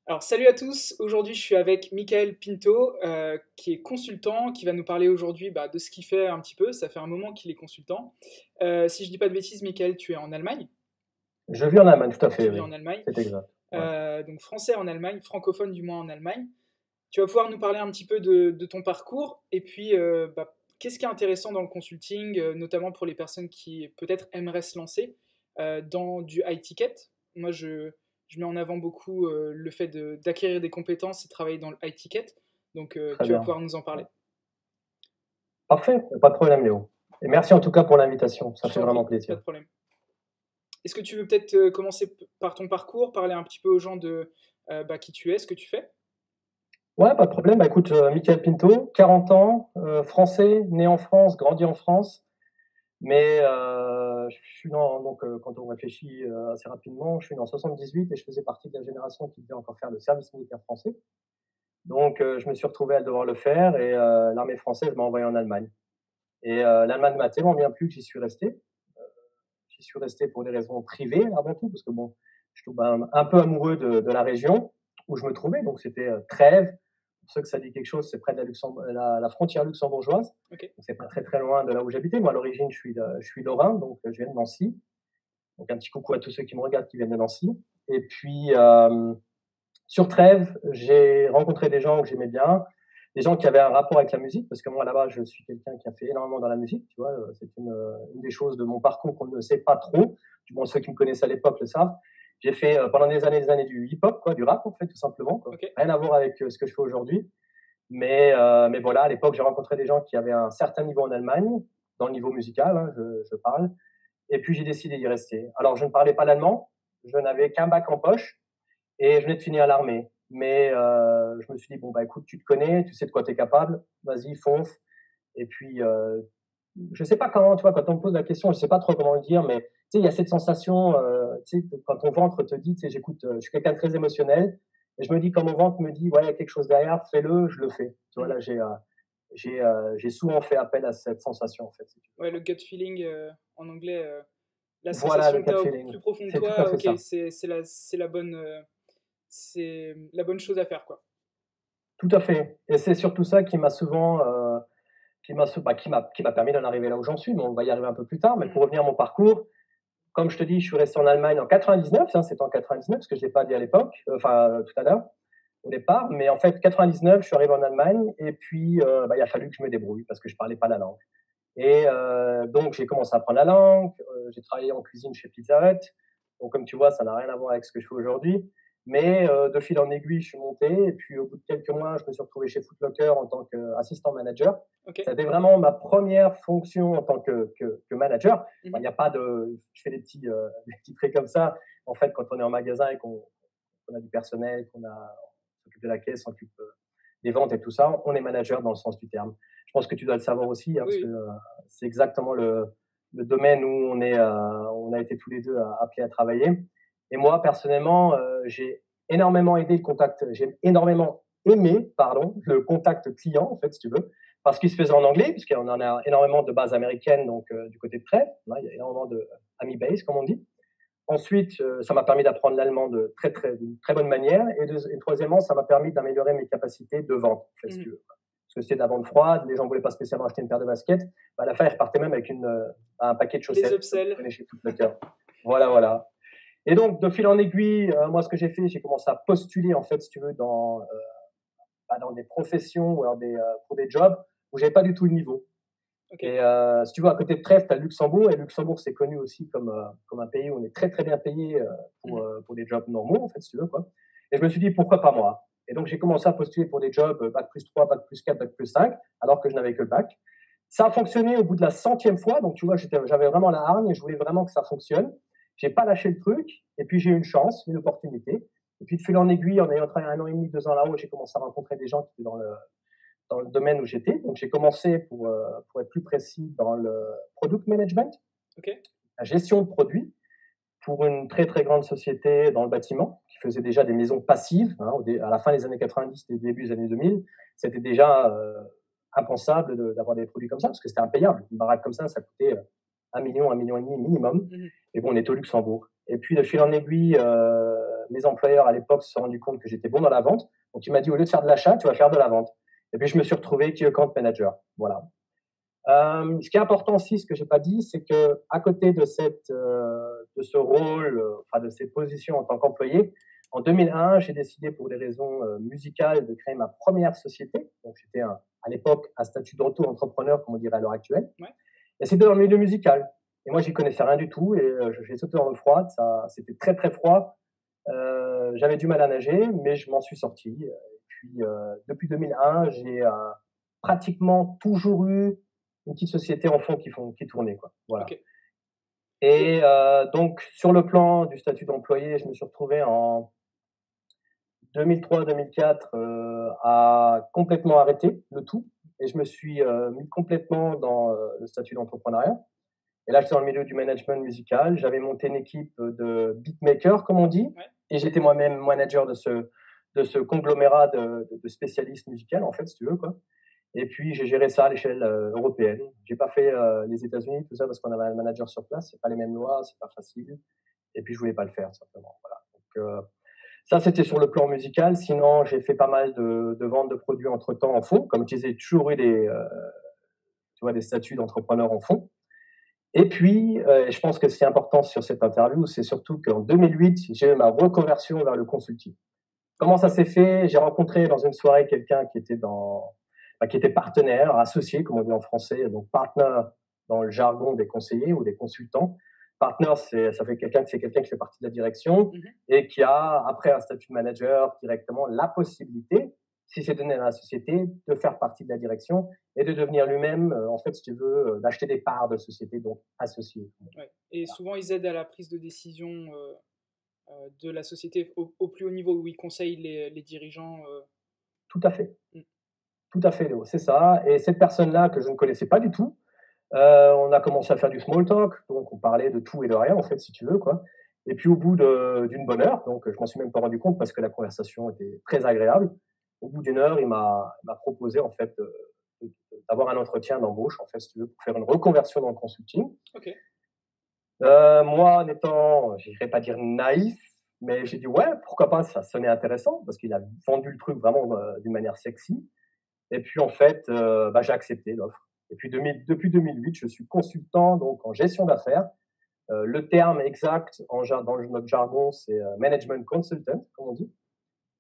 Alors, salut à tous. Aujourd'hui, je suis avec Michael Pinto, qui est consultant, qui va nous parler aujourd'hui de ce qu'il fait un petit peu. Ça fait un moment qu'il est consultant. Si je dis pas de bêtises, Michael, tu es en Allemagne. Je vis en Allemagne, tout à fait, Tu vis oui. en Allemagne. C'est exact. Ouais. Donc, français en Allemagne, francophone du moins en Allemagne. Tu vas pouvoir nous parler un petit peu de ton parcours et puis qu'est-ce qui est intéressant dans le consulting, notamment pour les personnes qui peut-être aimeraient se lancer dans du high ticket. Moi, je mets en avant beaucoup le fait d'acquérir des compétences et travailler dans le high ticket. Donc, Très tu vas bien. pouvoir nous en parler. Parfait, pas de problème, Léo. Et merci en tout cas pour l'invitation, ça Je fait t'en vraiment prie, pas plaisir. de problème. Est-ce que tu veux peut-être commencer par ton parcours, parler un petit peu aux gens de qui tu es, ce que tu fais? Ouais, pas de problème. Bah, écoute, Michael Pinto, 40 ans, français, né en France, grandi en France, mais je suis donc quand on réfléchit assez rapidement, je suis né en 78 et je faisais partie de la génération qui devait encore faire le service militaire français. Donc je me suis retrouvé à devoir le faire et l'armée française m'a envoyé en Allemagne. Et l'Allemagne m'a tellement bien plu que j'y suis resté. J'y suis resté pour des raisons privées avant tout, parce que bon, je tombe un peu amoureux de la région où je me trouvais. Donc c'était Trèves. Pour ceux que ça dit quelque chose, c'est près de la frontière luxembourgeoise. Ok. Donc c'est pas très très loin de là où j'habitais. Moi, à l'origine, je suis lorrain, donc je viens de Nancy. Donc un petit coucou à tous ceux qui me regardent qui viennent de Nancy. Et puis sur Trèves, j'ai rencontré des gens que j'aimais bien, des gens qui avaient un rapport avec la musique, parce que moi là-bas, je suis quelqu'un qui a fait énormément dans la musique, tu vois, c'est une des choses de mon parcours qu'on ne sait pas trop, du moins ceux qui me connaissent à l'époque le savent. J'ai fait pendant des années du hip-hop, quoi, du rap en fait, tout simplement, quoi. Ok. Rien à voir avec ce que je fais aujourd'hui, mais voilà, à l'époque, j'ai rencontré des gens qui avaient un certain niveau en Allemagne, dans le niveau musical, hein, je parle, et puis j'ai décidé d'y rester. Alors, je ne parlais pas l'allemand, je n'avais qu'un bac en poche, et je venais de finir l'armée. Mais je me suis dit, bon, bah écoute, tu te connais, tu sais de quoi tu es capable, vas-y, fonce. Et puis, je sais pas comment, tu vois, quand on me pose la question, je sais pas trop comment le dire, mais tu sais, il y a cette sensation, tu sais, quand ton ventre te dit, tu sais, j'écoute, je suis quelqu'un de très émotionnel, et je me dis, quand mon ventre me dit, ouais, il y a quelque chose derrière, fais-le, je le fais. Tu vois, Mhm. là, j'ai souvent fait appel à cette sensation, en fait. Si tu Ouais, le gut feeling en anglais, la veux. Voilà, le sensation que tu gut as au feeling. plus profond de C'est tout à toi, fait ok, ça. c'est la bonne chose à faire, quoi. Tout à fait. Et c'est surtout ça qui m'a souvent, qui m'a permis d'en arriver là où j'en suis, mais on va y arriver un peu plus tard. Mais Mhm. pour revenir à mon parcours, comme je te dis, je suis resté en Allemagne en 99, hein, c'était en 99, parce que je ne l'ai pas dit à l'époque, tout à l'heure, au départ. Mais en fait, 99, je suis arrivé en Allemagne, et puis il a fallu que je me débrouille, parce que je ne parlais pas la langue. Et donc, j'ai commencé à apprendre la langue, j'ai travaillé en cuisine chez Pizza Hut. Donc, comme tu vois, ça n'a rien à voir avec ce que je fais aujourd'hui. Mais de fil en aiguille, je suis monté. Et puis, au bout de quelques mois, je me suis retrouvé chez Foot Locker en tant qu'assistant manager. Ok. Ça a été vraiment ma première fonction en tant que manager. Il Mhm. n'y a pas de. Je fais des petits traits comme ça. En fait, quand on est en magasin et qu'on a du personnel, on s'occupe de la caisse, on s'occupe des ventes et tout ça, on est manager dans le sens du terme. Je pense que tu dois le savoir aussi, hein, Oui, parce que oui. c'est exactement le domaine où on a été tous les deux appelés à travailler. Et moi, personnellement, j'ai énormément aimé, pardon, le contact client, en fait, si tu veux, parce qu'il se faisait en anglais, puisqu'on en a énormément de bases américaines, donc du côté de Trèves, il y a énormément de Ami Base, comme on dit. Ensuite, ça m'a permis d'apprendre l'allemand d'une très bonne manière. Et troisièmement, ça m'a permis d'améliorer mes capacités de vente, en fait, si Mhm. tu veux. Parce que c'était de la vente froide, les gens ne voulaient pas spécialement acheter une paire de baskets. Bah, à la fin, ils repartaient même avec un paquet de Les chaussettes, comme tu upsells. connais chez Foot Locker. Voilà, voilà. Et donc, de fil en aiguille, moi, ce que j'ai fait, j'ai commencé à postuler, en fait, si tu veux, dans des professions ou alors pour des jobs où j'avais pas du tout le niveau. Ok. Et si tu veux, à côté de Trèves, tu as Luxembourg. Et Luxembourg, c'est connu aussi comme un pays où on est très, très bien payé Mhm. pour des jobs normaux, en fait, si tu veux, quoi. Et je me suis dit, pourquoi pas moi? Et donc, j'ai commencé à postuler pour des jobs bac plus 3, bac plus 4, bac plus 5, alors que je n'avais que le bac. Ça a fonctionné au bout de la centième fois. Donc, tu vois, j'avais vraiment la hargne et je voulais vraiment que ça fonctionne. J'ai pas lâché le truc. Et puis, j'ai eu une chance, une opportunité. Et puis, de fil en aiguille, en ayant travaillé 1 an et demi, 2 ans là-haut, j'ai commencé à rencontrer des gens qui étaient dans le domaine où j'étais. Donc, j'ai commencé, pour être plus précis, dans le product management, Ok. la gestion de produits, pour une très, très grande société dans le bâtiment, qui faisait déjà des maisons passives, hein, à la fin des années 90 et début des années 2000. C'était déjà impensable d'avoir des produits comme ça, parce que c'était impayable. Une baraque comme ça coûtait 1 million, 1,5 million minimum. Mhm. Et bon, on était au Luxembourg. Et puis, de fil en aiguille, mes employeurs à l'époque se sont rendus compte que j'étais bon dans la vente. Donc, il m'a dit, au lieu de faire de l'achat, tu vas faire de la vente. Et puis, je me suis retrouvé key account manager. Voilà. Ce qui est important aussi, ce que j'ai pas dit, c'est que à côté de de ce rôle, enfin de cette position en tant qu'employé, en 2001, j'ai décidé pour des raisons musicales de créer ma première société. Donc j'étais à l'époque un statut d'auto-entrepreneur, comme on dirait à l'heure actuelle. Ouais. Et c'était dans le milieu musical. Et moi, j'y connaissais rien du tout et j'ai sauté dans l'eau froide. Ça, c'était très très froid. J'avais du mal à nager, mais je m'en suis sorti. Et puis depuis 2001, j'ai pratiquement toujours eu une petite société en fond qui tournait, quoi. Voilà. Ok. Et donc, sur le plan du statut d'employé, je me suis retrouvé en 2003-2004 à complètement arrêter le tout. Et je me suis mis complètement dans le statut d'entrepreneuriat. Et là, j'étais dans le milieu du management musical. J'avais monté une équipe de beatmakers, comme on dit. Ouais. Et j'étais moi-même manager de ce conglomérat de spécialistes musicaux, en fait, si tu veux, quoi. Et puis, j'ai géré ça à l'échelle européenne. J'ai pas fait les États-Unis, tout ça, parce qu'on avait un manager sur place. C'est pas les mêmes lois, c'est pas facile. Et puis, je voulais pas le faire, simplement. Voilà. Donc, ça, c'était sur le plan musical. Sinon, j'ai fait pas mal de ventes de produits entre-temps en fond. Comme je disais, toujours eu des statuts d'entrepreneur en fond. Et puis, je pense que ce qui est important sur cette interview, c'est surtout qu'en 2008, j'ai eu ma reconversion vers le consulting. Comment ça s'est fait? J'ai rencontré dans une soirée quelqu'un qui était partenaire, associé, comme on dit en français, donc partner dans le jargon des conseillers ou des consultants. Partner, c'est quelqu'un qui fait partie de la direction et qui a, après un statut de manager, directement la possibilité, si c'est donné à la société, de faire partie de la direction et de devenir lui-même, en fait, si tu veux, d'acheter des parts de société, donc associé. Ouais. Et souvent, ils aident à la prise de décision de la société au plus haut niveau, où ils conseillent les dirigeants. Tout à fait. Tout à fait, Léo, c'est ça. Et cette personne-là, que je ne connaissais pas du tout, on a commencé à faire du small talk, donc on parlait de tout et de rien, en fait, si tu veux, quoi. Et puis au bout d'une bonne heure, donc je m'en suis même pas rendu compte parce que la conversation était très agréable. Au bout d'une heure, il m'a proposé en fait d'avoir un entretien d'embauche, en fait, si tu veux, pour faire une reconversion dans le consulting. Ok. Moi, en étant, je n'irais pas dire naïf, mais j'ai dit ouais, pourquoi pas, ça sonnait intéressant parce qu'il a vendu le truc vraiment d'une manière sexy. Et puis en fait, j'ai accepté l'offre. Et puis depuis 2008, je suis consultant donc en gestion d'affaires. Le terme exact dans notre jargon, c'est management consultant, comme on dit.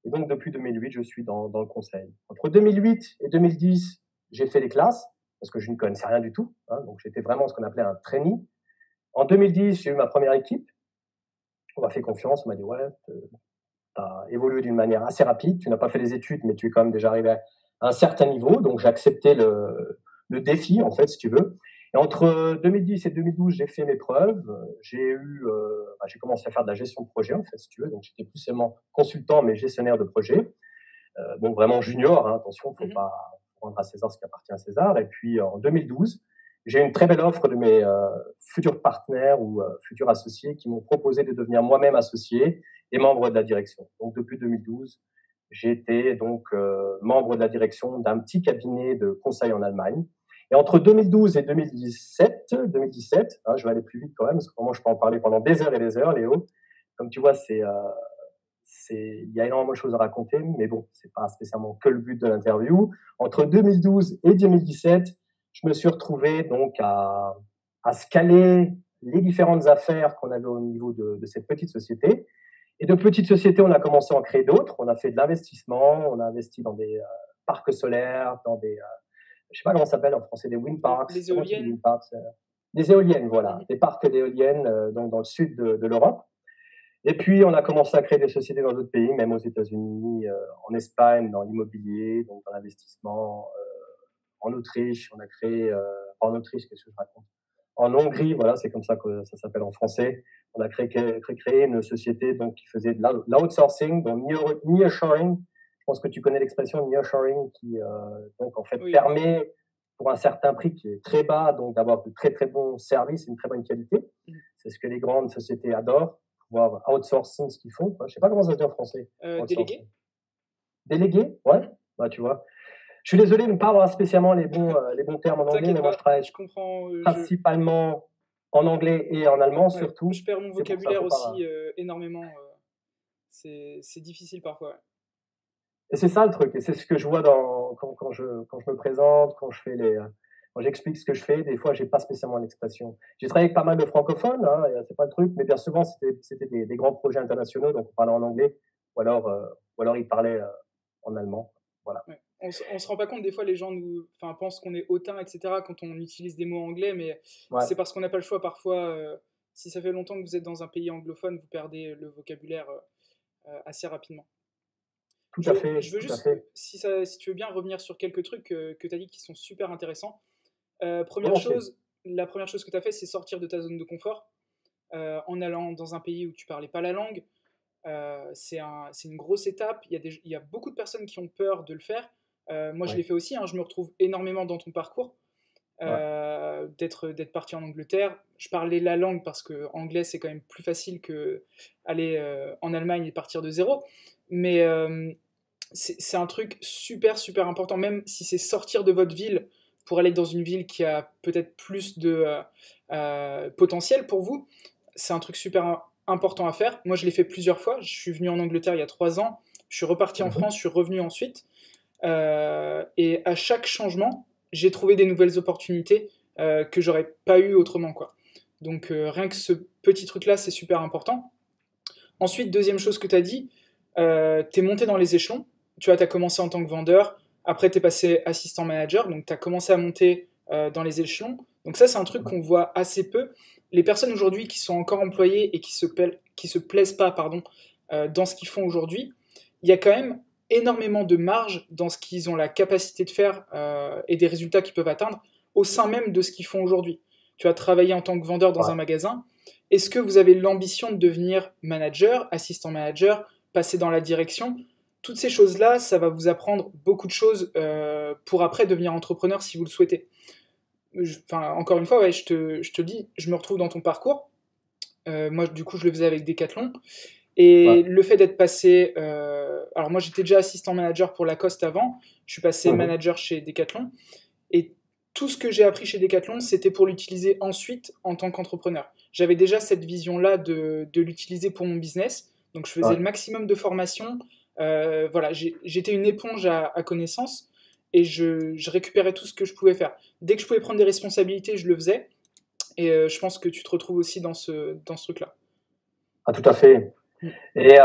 Et donc depuis 2008, je suis dans le conseil. Entre 2008 et 2010, j'ai fait les classes parce que je ne connaissais rien du tout. Hein, donc j'étais vraiment ce qu'on appelait un trainee. En 2010, j'ai eu ma première équipe. On m'a fait confiance, on m'a dit ouais, tu as évolué d'une manière assez rapide. Tu n'as pas fait les études, mais tu es quand même déjà arrivé à un certain niveau. Donc j'ai accepté le défi, en fait, si tu veux. Et entre 2010 et 2012, j'ai fait mes preuves. J'ai commencé à faire de la gestion de projet, en fait, si tu veux. Donc j'étais plus seulement consultant, mais gestionnaire de projet. Bon, vraiment junior, hein, attention, il ne faut pas rendre à César ce qui appartient à César. Et puis en 2012, j'ai eu une très belle offre de mes futurs partenaires ou futurs associés qui m'ont proposé de devenir moi-même associé et membre de la direction. Donc depuis 2012, j'ai été donc membre de la direction d'un petit cabinet de conseil en Allemagne. Et entre 2012 et 2017, hein, je vais aller plus vite quand même, parce que vraiment je peux en parler pendant des heures et des heures, Léo. Comme tu vois, il y a énormément de choses à raconter, mais bon, c'est pas spécialement que le but de l'interview. Entre 2012 et 2017, je me suis retrouvé donc à scaler les différentes affaires qu'on avait au niveau de cette petite société. Et de petites sociétés, on a commencé à en créer d'autres. On a fait de l'investissement, on a investi dans des parcs solaires, dans des, je sais pas comment ça s'appelle en français, des wind parks. Les éoliennes. Des éoliennes, voilà, des parcs d'éoliennes donc dans le sud de l'Europe. Et puis, on a commencé à créer des sociétés dans d'autres pays, même aux États-Unis, en Espagne, dans l'immobilier, donc dans l'investissement, en Autriche. On a créé, en Autriche, qu'est-ce que je raconte? En Hongrie, voilà, c'est comme ça que ça s'appelle en français. On a créé une société donc, qui faisait de l'outsourcing, donc nearshoring. Je pense que tu connais l'expression nearshoring qui, donc, en fait, permet, pour un certain prix qui est très bas, donc d'avoir de très, très bons services et une très bonne qualité. C'est ce que les grandes sociétés adorent, pouvoir outsourcing ce qu'ils font. Je ne sais pas comment ça se dit en français. Délégué. Délégué, ouais. Bah, tu vois. Je suis désolé de ne pas avoir spécialement les bons termes en anglais, mais moi je travaille principalement en anglais et en allemand surtout. Je perds mon vocabulaire aussi énormément. C'est difficile parfois. Ouais. Et c'est ça le truc, et c'est ce que je vois quand je me présente, quand j'explique ce que je fais, des fois, j'ai pas spécialement l'expression. J'ai travaillé avec pas mal de francophones, hein, et c'est pas le truc, mais bien souvent, c'était des grands projets internationaux, donc on parlait en anglais, ou alors ils parlaient en allemand. Voilà. Ouais. On se rend pas compte, des fois, les gens pensent qu'on est hautain, etc., quand on utilise des mots anglais, mais Ouais, c'est parce qu'on n'a pas le choix. Parfois, si ça fait longtemps que vous êtes dans un pays anglophone, vous perdez le vocabulaire assez rapidement. tout à fait, Je veux tout à juste, fait. si tu veux bien, revenir sur quelques trucs que tu as dit qui sont super intéressants. Volontiers. La première chose que tu as fait, c'est sortir de ta zone de confort en allant dans un pays où tu parlais pas la langue. C'est une grosse étape. Il y a beaucoup de personnes qui ont peur de le faire. Moi, je Oui, l'ai fait aussi. Hein, je me retrouve énormément dans ton parcours. ouais, D'être parti en Angleterre. Je parlais la langue parce que anglais, c'est quand même plus facile que aller en Allemagne et partir de zéro. Mais c'est un truc super, super important, même si c'est sortir de votre ville pour aller dans une ville qui a peut-être plus de potentiel pour vous. C'est un truc super important à faire. Moi, je l'ai fait plusieurs fois. Je suis venu en Angleterre il y a 3 ans. Je suis reparti en mhm, France, je suis revenu ensuite. Et à chaque changement, j'ai trouvé des nouvelles opportunités que j'aurais pas eu autrement, quoi. Donc rien que ce petit truc-là, c'est super important. Ensuite, deuxième chose que tu as dit, tu es monté dans les échelons. Tu vois, tu as commencé en tant que vendeur, après tu es passé assistant manager, donc tu as commencé à monter dans les échelons. Donc ça, c'est un truc mhm. qu'on voit assez peu. Les personnes aujourd'hui qui sont encore employées et qui se plaisent pas pardon, dans ce qu'ils font aujourd'hui, il y a quand même énormément de marge dans ce qu'ils ont la capacité de faire et des résultats qu'ils peuvent atteindre au sein même de ce qu'ils font aujourd'hui. Tu as travaillé en tant que vendeur dans Ouais. un magasin, est-ce que vous avez l'ambition de devenir manager, assistant manager, passer dans la direction? Toutes ces choses-là, ça va vous apprendre beaucoup de choses pour après devenir entrepreneur si vous le souhaitez. Encore une fois, ouais, je te dis, je me retrouve dans ton parcours. Moi, du coup, je le faisais avec Decathlon. Ouais. Et le fait d'être passé. Alors, moi, j'étais déjà assistant manager pour Lacoste avant. Je suis passé Mhm. manager chez Decathlon. Et tout ce que j'ai appris chez Decathlon, c'était pour l'utiliser ensuite en tant qu'entrepreneur. J'avais déjà cette vision-là de l'utiliser pour mon business. Donc, je faisais Ouais. le maximum de formation. Voilà, j'étais une éponge à connaissances et je récupérais tout ce que je pouvais faire. Dès que je pouvais prendre des responsabilités, je le faisais. Et je pense que tu te retrouves aussi dans ce truc-là. Ah, tout à fait. Mm. Et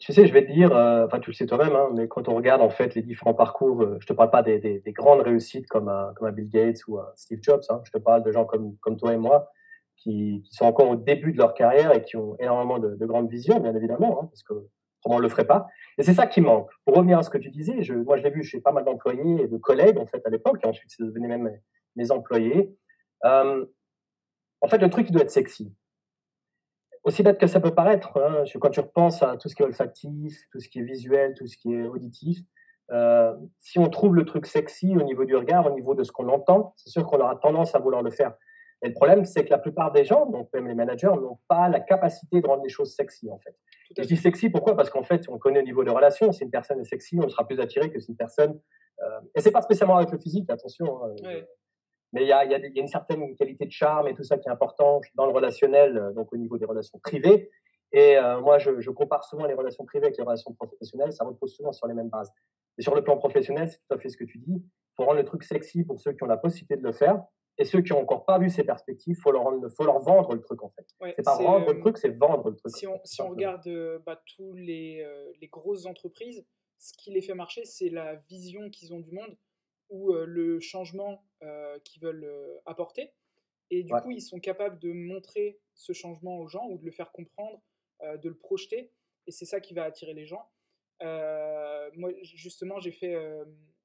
tu sais, je vais te dire, enfin, tu le sais toi-même, hein, mais quand on regarde, en fait, les différents parcours, je te parle pas des grandes réussites comme un Bill Gates ou un Steve Jobs, hein. Je te parle de gens comme toi et moi qui sont encore au début de leur carrière et qui ont énormément de grandes visions, bien évidemment, hein, parce que autrement on le ferait pas. Et c'est ça qui manque. Pour revenir à ce que tu disais, moi, je l'ai vu chez pas mal d'employés et de collègues, en fait, à l'époque, et ensuite, c'est devenu même mes employés. Hem, En fait, le truc, il doit être sexy. Aussi bête que ça peut paraître, hein, quand tu repenses à tout ce qui est olfactif, tout ce qui est visuel, tout ce qui est auditif, si on trouve le truc sexy au niveau du regard, au niveau de ce qu'on entend, c'est sûr qu'on aura tendance à vouloir le faire. Et le problème, c'est que la plupart des gens, donc même les managers, n'ont pas la capacité de rendre les choses sexy, en fait. Tout Et à je dis fait. sexy, pourquoi? Parce qu'en fait, on connaît au niveau des relations, si une personne est sexy, on sera plus attiré que si une personne. Et c'est pas spécialement avec le physique, attention, hein, Ouais. mais il y a une certaine qualité de charme et tout ça qui est important dans le relationnel, donc au niveau des relations privées. Et moi, je compare souvent les relations privées avec les relations professionnelles. Ça repose souvent sur les mêmes bases. Et sur le plan professionnel, c'est tout à fait ce que tu dis. Il faut rendre le truc sexy pour ceux qui ont la possibilité de le faire. Et ceux qui n'ont encore pas vu ces perspectives, faut leur vendre le truc, en fait. Ouais, C'est pas rendre le truc, c'est vendre le truc, en fait, tout si on simplement. regarde tous les grosses entreprises, ce qui les fait marcher, c'est la vision qu'ils ont du monde ou le changement qu'ils veulent apporter. Et du Ouais. coup, ils sont capables de montrer ce changement aux gens ou de le faire comprendre, de le projeter. Et c'est ça qui va attirer les gens. Moi, justement, j'ai fait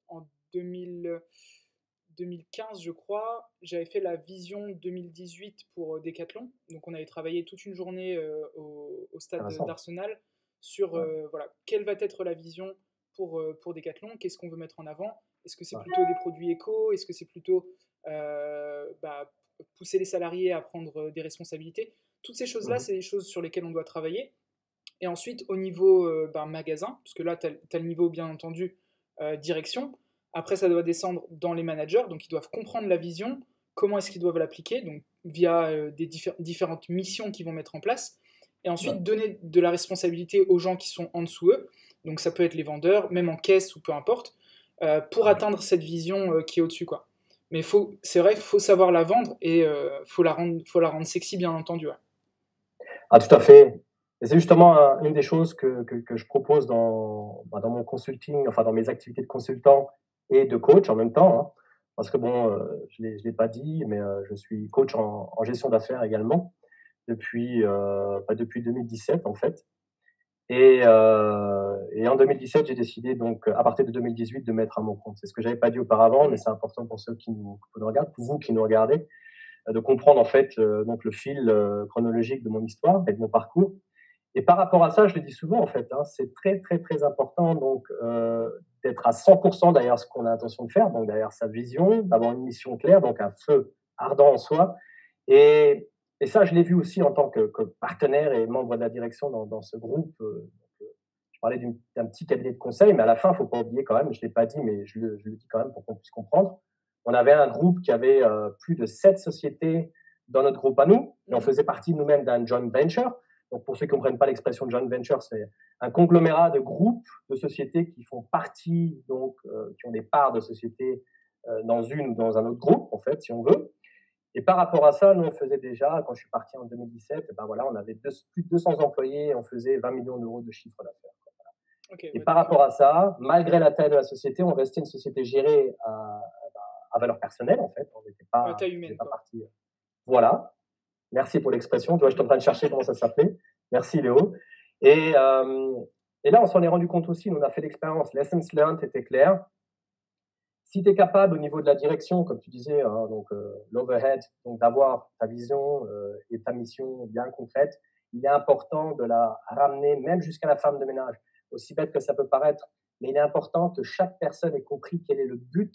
en 2000, 2015, je crois, j'avais fait la vision 2018 pour Decathlon. Donc, on avait travaillé toute une journée au stade Intéressant. d'Arsenal sur Ouais. voilà, quelle va être la vision pour Decathlon, qu'est-ce qu'on veut mettre en avant. Est-ce que c'est Ouais. plutôt des produits éco? Est-ce que c'est plutôt pousser les salariés à prendre des responsabilités? Toutes ces choses-là, Mhm. c'est des choses sur lesquelles on doit travailler. Et ensuite, au niveau magasin, parce que là, tu as le niveau, bien entendu, direction. Après, ça doit descendre dans les managers, donc ils doivent comprendre la vision, comment est-ce qu'ils doivent l'appliquer, donc via des différentes missions qu'ils vont mettre en place. et Ouais. ensuite donner de la responsabilité aux gens qui sont en dessous eux, donc ça peut être les vendeurs, même en caisse ou peu importe, pour atteindre cette vision qui est au-dessus, quoi. Mais c'est vrai, il faut savoir la vendre et faut la rendre sexy, bien entendu. Ouais. Ah, tout à fait. Et c'est justement une des choses que je propose dans mon consulting, enfin dans mes activités de consultant et de coach en même temps. Hein. Parce que bon, je l'ai pas dit, mais je suis coach en gestion d'affaires également depuis 2017 en fait. Et en 2017, j'ai décidé donc, à partir de 2018, de mettre à mon compte. C'est ce que j'avais pas dit auparavant, mais Mm. c'est important pour ceux qui nous regardent, pour vous qui nous regardez, de comprendre en fait donc le fil chronologique de mon histoire et de mon parcours. Et par rapport à ça, je le dis souvent en fait, hein, c'est très très très important donc d'être à 100% derrière ce qu'on a intention de faire, donc derrière sa vision, d'avoir une mission claire, donc un feu ardent en soi. Et, et ça, je l'ai vu aussi en tant que partenaire et membre de la direction dans ce groupe. Je parlais d'un petit cabinet de conseil, mais à la fin, il ne faut pas oublier quand même, je ne l'ai pas dit, mais je le dis quand même pour qu'on puisse comprendre. On avait un groupe qui avait plus de 7 sociétés dans notre groupe à nous, et on faisait partie nous-mêmes d'un joint venture. Donc, pour ceux qui ne comprennent pas l'expression joint venture, c'est un conglomérat de groupes de sociétés qui font partie, donc, qui ont des parts de sociétés dans une ou dans un autre groupe, en fait, si on veut. Et par rapport à ça, nous, on faisait déjà, quand je suis parti en 2017, ben voilà, on avait plus de 200 employés et on faisait 20 millions d'euros de chiffre d'affaires. Ok, Et ouais, par donc, rapport à ça, malgré la taille de la société, on restait une société gérée à valeur personnelle, en fait. On n'était à pas, taille on faisait humaine, pas quoi. partie. Voilà. Merci pour l'expression. Tu vois, je suis en train de chercher comment ça s'appelait. Merci, Léo. Et, euh, et là, on s'en est rendu compte aussi. On a fait l'expérience. Lessons learned était clair. Si tu es capable au niveau de la direction, comme tu disais, hein, donc l'overhead, donc d'avoir ta vision et ta mission bien concrète, il est important de la ramener même jusqu'à la femme de ménage. Aussi bête que ça peut paraître, mais il est important que chaque personne ait compris quel est le but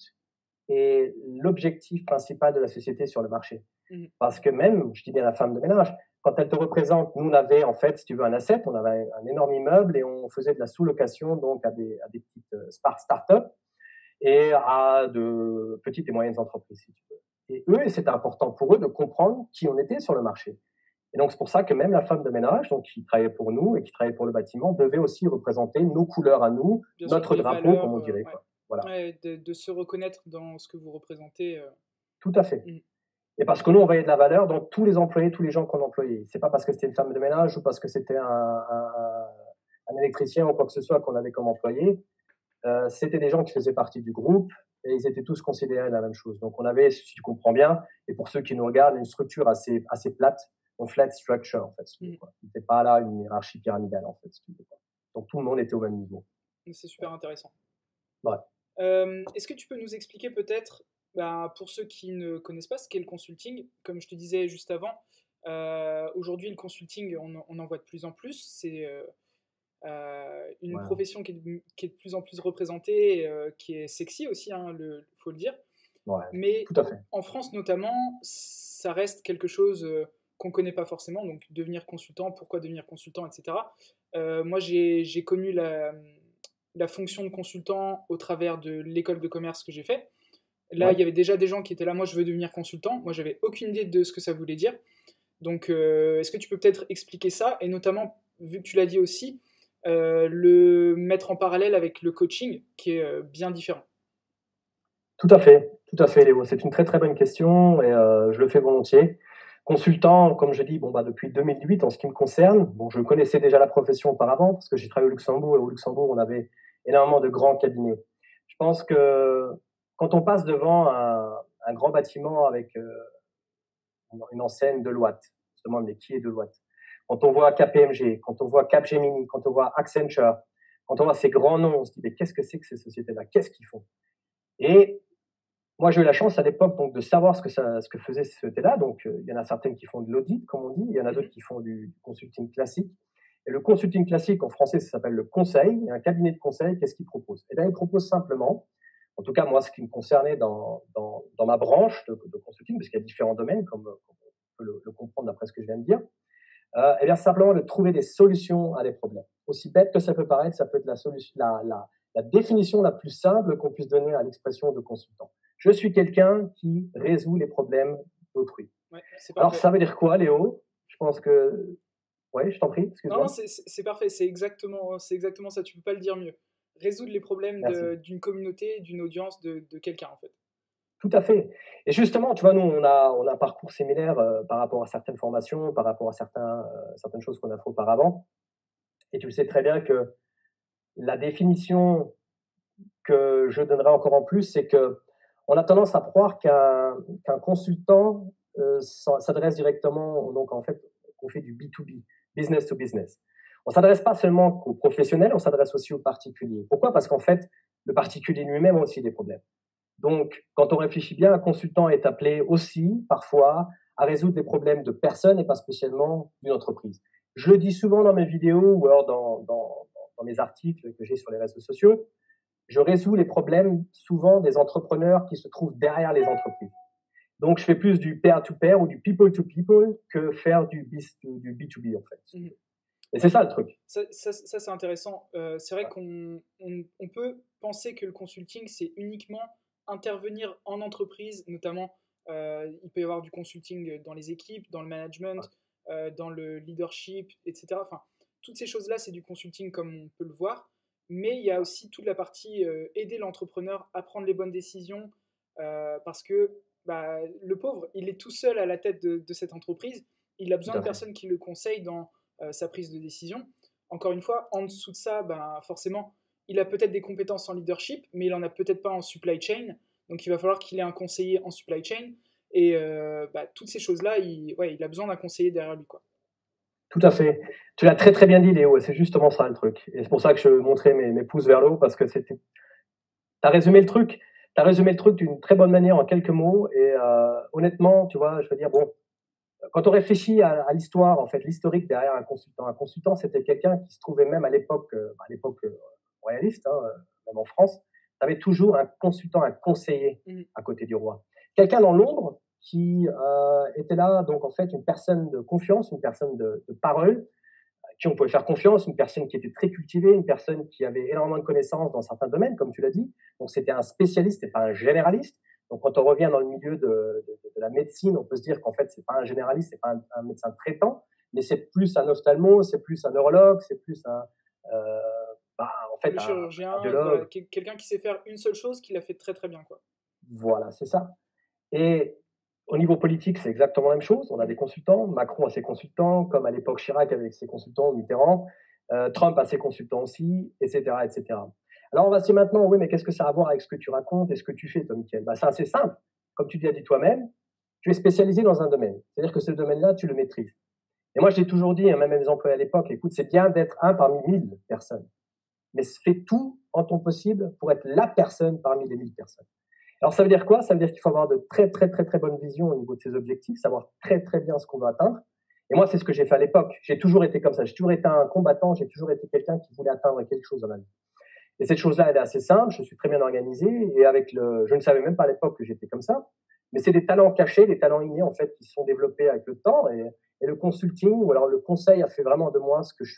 et l'objectif principal de la société sur le marché. Mhm. Parce que même, je dis bien la femme de ménage, quand elle te représente, nous on avait en fait, si tu veux, un asset, on avait un énorme immeuble et on faisait de la sous-location donc à des petites startups et à de petites et moyennes entreprises, si tu veux. Et eux, c'était important pour eux de comprendre qui on était sur le marché. Et donc, c'est pour ça que même la femme de ménage, donc, qui travaillait pour nous et qui travaillait pour le bâtiment, devait aussi représenter nos couleurs à nous, Bien sûr, notre les drapeau, valeurs, comme on dirait, ouais. quoi. Voilà. Ouais, de se reconnaître dans ce que vous représentez. Tout à fait. Mhm. Et parce que nous, on voyait de la valeur dans tous les employés, tous les gens qu'on employait. C'est pas parce que c'était une femme de ménage ou parce que c'était un électricien ou quoi que ce soit qu'on avait comme employé. C'était des gens qui faisaient partie du groupe et ils étaient tous considérés la même chose. Donc on avait, si tu comprends bien, et pour ceux qui nous regardent, une structure assez plate, une flat structure en fait. Mhm. C'était pas là une hiérarchie pyramidale en fait. Donc tout le monde était au même niveau. C'est super intéressant. Ouais. Est-ce que tu peux nous expliquer peut-être, bah, pour ceux qui ne connaissent pas, ce qu'est le consulting? Comme je te disais juste avant, aujourd'hui le consulting, on en voit de plus en plus. C'est une Ouais. profession qui est de plus en plus représentée, qui est sexy aussi, hein, faut le dire. Ouais. Mais Tout à fait. en France notamment, ça reste quelque chose qu'on ne connaît pas forcément. Donc devenir consultant, pourquoi devenir consultant, etc. Moi, j'ai connu la fonction de consultant au travers de l'école de commerce que j'ai fait. Là, Ouais. il y avait déjà des gens qui étaient là, moi je veux devenir consultant. Moi, j'avais aucune idée de ce que ça voulait dire. Donc, est-ce que tu peux peut-être expliquer ça? Et notamment, vu que tu l'as dit aussi, le mettre en parallèle avec le coaching, qui est bien différent. Tout à fait, Léo. C'est une très très bonne question et je le fais volontiers. Consultant, comme je dis, bon, bah, depuis 2008 en ce qui me concerne, bon, je connaissais déjà la profession auparavant parce que j'ai travaillé au Luxembourg et au Luxembourg, on avait énormément de grands cabinets. Je pense que quand on passe devant un grand bâtiment avec une enseigne Deloitte, justement, mais qui est Deloitte? Quand on voit KPMG, quand on voit Capgemini, quand on voit Accenture, quand on voit ces grands noms, on se dit, mais qu'est-ce que c'est que ces sociétés-là? Qu'est-ce qu'ils font? Et moi, j'ai eu la chance à l'époque donc de savoir ce que faisait cette société-là. Donc, il y en a certaines qui font de l'audit, comme on dit, il y en a d'autres Mhm. qui font du consulting classique. Et le consulting classique, en français, ça s'appelle le conseil. Et un cabinet de conseil, qu'est-ce qu'il propose? Eh bien, il propose simplement, en tout cas, moi, ce qui me concernait dans ma branche de consulting, parce qu'il y a différents domaines, comme on peut le comprendre d'après ce que je viens de dire, eh bien, simplement de trouver des solutions à des problèmes. Aussi bête que ça peut paraître, ça peut être la définition la plus simple qu'on puisse donner à l'expression de consultant. Je suis quelqu'un qui résout les problèmes d'autrui. Ouais, c'est Alors, parfait. ça veut dire quoi, Léo? Je pense que Ouais, je t'en prie, Non, non, excuse-moi. c'est parfait, c'est exactement ça, tu peux pas le dire mieux. Résoudre les problèmes Merci. d'une communauté, d'une audience, de quelqu'un en fait. Tout à fait. Et justement, tu vois, nous, on a un parcours similaire, par rapport à certaines formations, par rapport à certaines choses qu'on a fait auparavant. Et tu le sais très bien que la définition que je donnerais encore en plus, c'est qu'on a tendance à croire qu'un consultant, s'adresse directement, donc en fait, on fait du B2B, business to business. On s'adresse pas seulement aux professionnels, on s'adresse aussi aux particuliers. Pourquoi? Parce qu'en fait, le particulier lui-même a aussi des problèmes. Donc, quand on réfléchit bien, un consultant est appelé aussi, parfois, à résoudre des problèmes de personnes et pas spécialement d'une entreprise. Je le dis souvent dans mes vidéos ou alors dans mes articles que j'ai sur les réseaux sociaux, je résous les problèmes souvent des entrepreneurs qui se trouvent derrière les entreprises. Donc, je fais plus du pair-to-pair ou du people-to-people que faire du B2B, en fait. Mhm. Et c'est Ouais, ça le truc. ça, c'est intéressant. C'est vrai Ouais, qu'on peut penser que le consulting, c'est uniquement intervenir en entreprise, notamment il peut y avoir du consulting dans les équipes, dans le management, ouais, dans le leadership, etc. Enfin, toutes ces choses-là, c'est du consulting comme on peut le voir, mais il y a aussi toute la partie aider l'entrepreneur à prendre les bonnes décisions, parce que bah, le pauvre, il est tout seul à la tête de cette entreprise, il a tout besoin de à fait. personnes qui le conseillent dans sa prise de décision. Encore une fois, en dessous de ça, ben, forcément, il a peut-être des compétences en leadership, mais il en a peut-être pas en supply chain. Donc il va falloir qu'il ait un conseiller en supply chain. Et bah, toutes ces choses-là, ouais, il a besoin d'un conseiller derrière lui, quoi. Tout à fait. Tu l'as très très bien dit, Léo, et c'est justement ça le truc. Et c'est pour ça que je montrais mes pouces vers le haut, parce que t'as résumé le truc. T'as résumé le truc d'une très bonne manière en quelques mots. Et honnêtement, tu vois, je veux dire, bon, quand on réfléchit à l'histoire, en fait, l'historique derrière un consultant, c'était quelqu'un qui se trouvait même à l'époque royaliste, hein, même en France, tu avais toujours un consultant, un conseiller Mhm. à côté du roi. Quelqu'un dans l'ombre qui était là, donc en fait, une personne de confiance, une personne de parole, à qui on pouvait faire confiance, une personne qui était très cultivée, une personne qui avait énormément de connaissances dans certains domaines, comme tu l'as dit. Donc c'était un spécialiste et pas un généraliste. Donc quand on revient dans le milieu de la médecine, on peut se dire qu'en fait c'est pas un généraliste, c'est pas un médecin traitant, mais c'est plus un ophtalmo, c'est plus un neurologue, c'est plus euh, en fait Le un chirurgien, voilà, cardiologue. quelqu'un qui sait faire une seule chose, qui l'a fait très très bien, quoi. Voilà, c'est ça. Et au niveau politique, c'est exactement la même chose. On a des Mhm. consultants. Macron a ses consultants, comme à l'époque Chirac avec ses consultants, Mitterrand. Trump a ses consultants aussi, etc., etc. Alors on va se dire maintenant, oui, mais qu'est-ce que ça a à voir avec ce que tu racontes et ce que tu fais, toi, Mickaël? C'est assez simple. Comme tu l'as dit toi-même, tu es spécialisé dans un domaine. C'est-à-dire que ce domaine-là, tu le maîtrises. Et moi, je l'ai toujours dit, hein, même à mes employés à l'époque, écoute, c'est bien d'être un parmi 1000 personnes, mais fais tout en ton possible pour être la personne parmi les 1000 personnes. Alors ça veut dire quoi? Ça veut dire qu'il faut avoir de très très très très bonnes visions au niveau de ses objectifs, savoir très très bien ce qu'on veut atteindre. Et moi, c'est ce que j'ai fait à l'époque. J'ai toujours été comme ça. J'ai toujours été un combattant. J'ai toujours été quelqu'un qui voulait atteindre quelque chose dans la vie. Et cette chose-là, elle est assez simple. Je suis très bien organisé. Et je ne savais même pas à l'époque que j'étais comme ça. Mais c'est des talents cachés, des talents innés en fait, qui se sont développés avec le temps. Et le consulting ou alors le conseil a fait vraiment de moi ce que je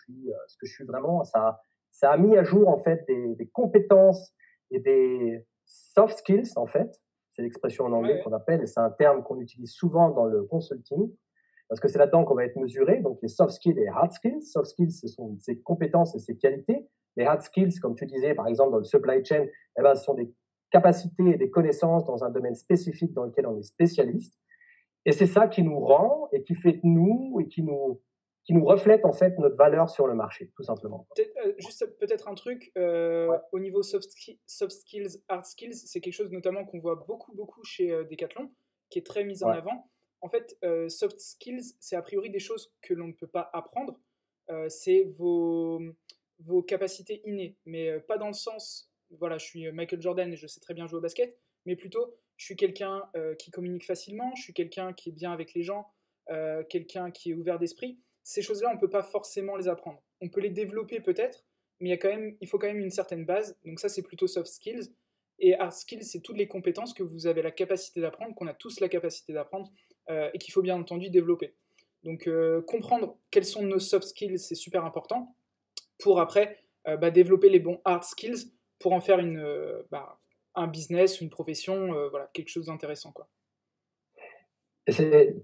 suis vraiment. Ça a mis à jour en fait des compétences et des soft skills en fait. C'est l'expression en Ouais, anglais ouais. qu'on appelle, et c'est un terme qu'on utilise souvent dans le consulting, parce que c'est là-dedans qu'on va être mesuré. Donc les soft skills et les hard skills. Soft skills, ce sont ses compétences et ses qualités. Les hard skills, comme tu disais, par exemple dans le supply chain, eh ben, ce sont des capacités et des connaissances dans un domaine spécifique dans lequel on est spécialiste. Et c'est ça qui nous rend et qui fait de nous et qui nous reflète en fait notre valeur sur le marché, tout simplement. Juste peut-être un truc, Ouais, au niveau soft skills, hard skills, c'est quelque chose notamment qu'on voit beaucoup, beaucoup chez Decathlon, qui est très mis en ouais, avant. En fait, soft skills, c'est a priori des choses que l'on ne peut pas apprendre. C'est vos capacités innées, mais pas dans le sens, voilà, je suis Michael Jordan et je sais très bien jouer au basket, mais plutôt, je suis quelqu'un qui communique facilement, je suis quelqu'un qui est bien avec les gens, quelqu'un qui est ouvert d'esprit. Ces choses-là, on ne peut pas forcément les apprendre. On peut les développer peut-être, mais il faut quand même une certaine base. Donc ça, c'est plutôt soft skills. Et hard skills, c'est toutes les compétences que vous avez la capacité d'apprendre, qu'on a tous la capacité d'apprendre, et qu'il faut bien entendu développer. Donc comprendre quels sont nos soft skills, c'est super important pour après développer les bons hard skills pour en faire un business, une profession, voilà, quelque chose d'intéressant, quoi. et c'est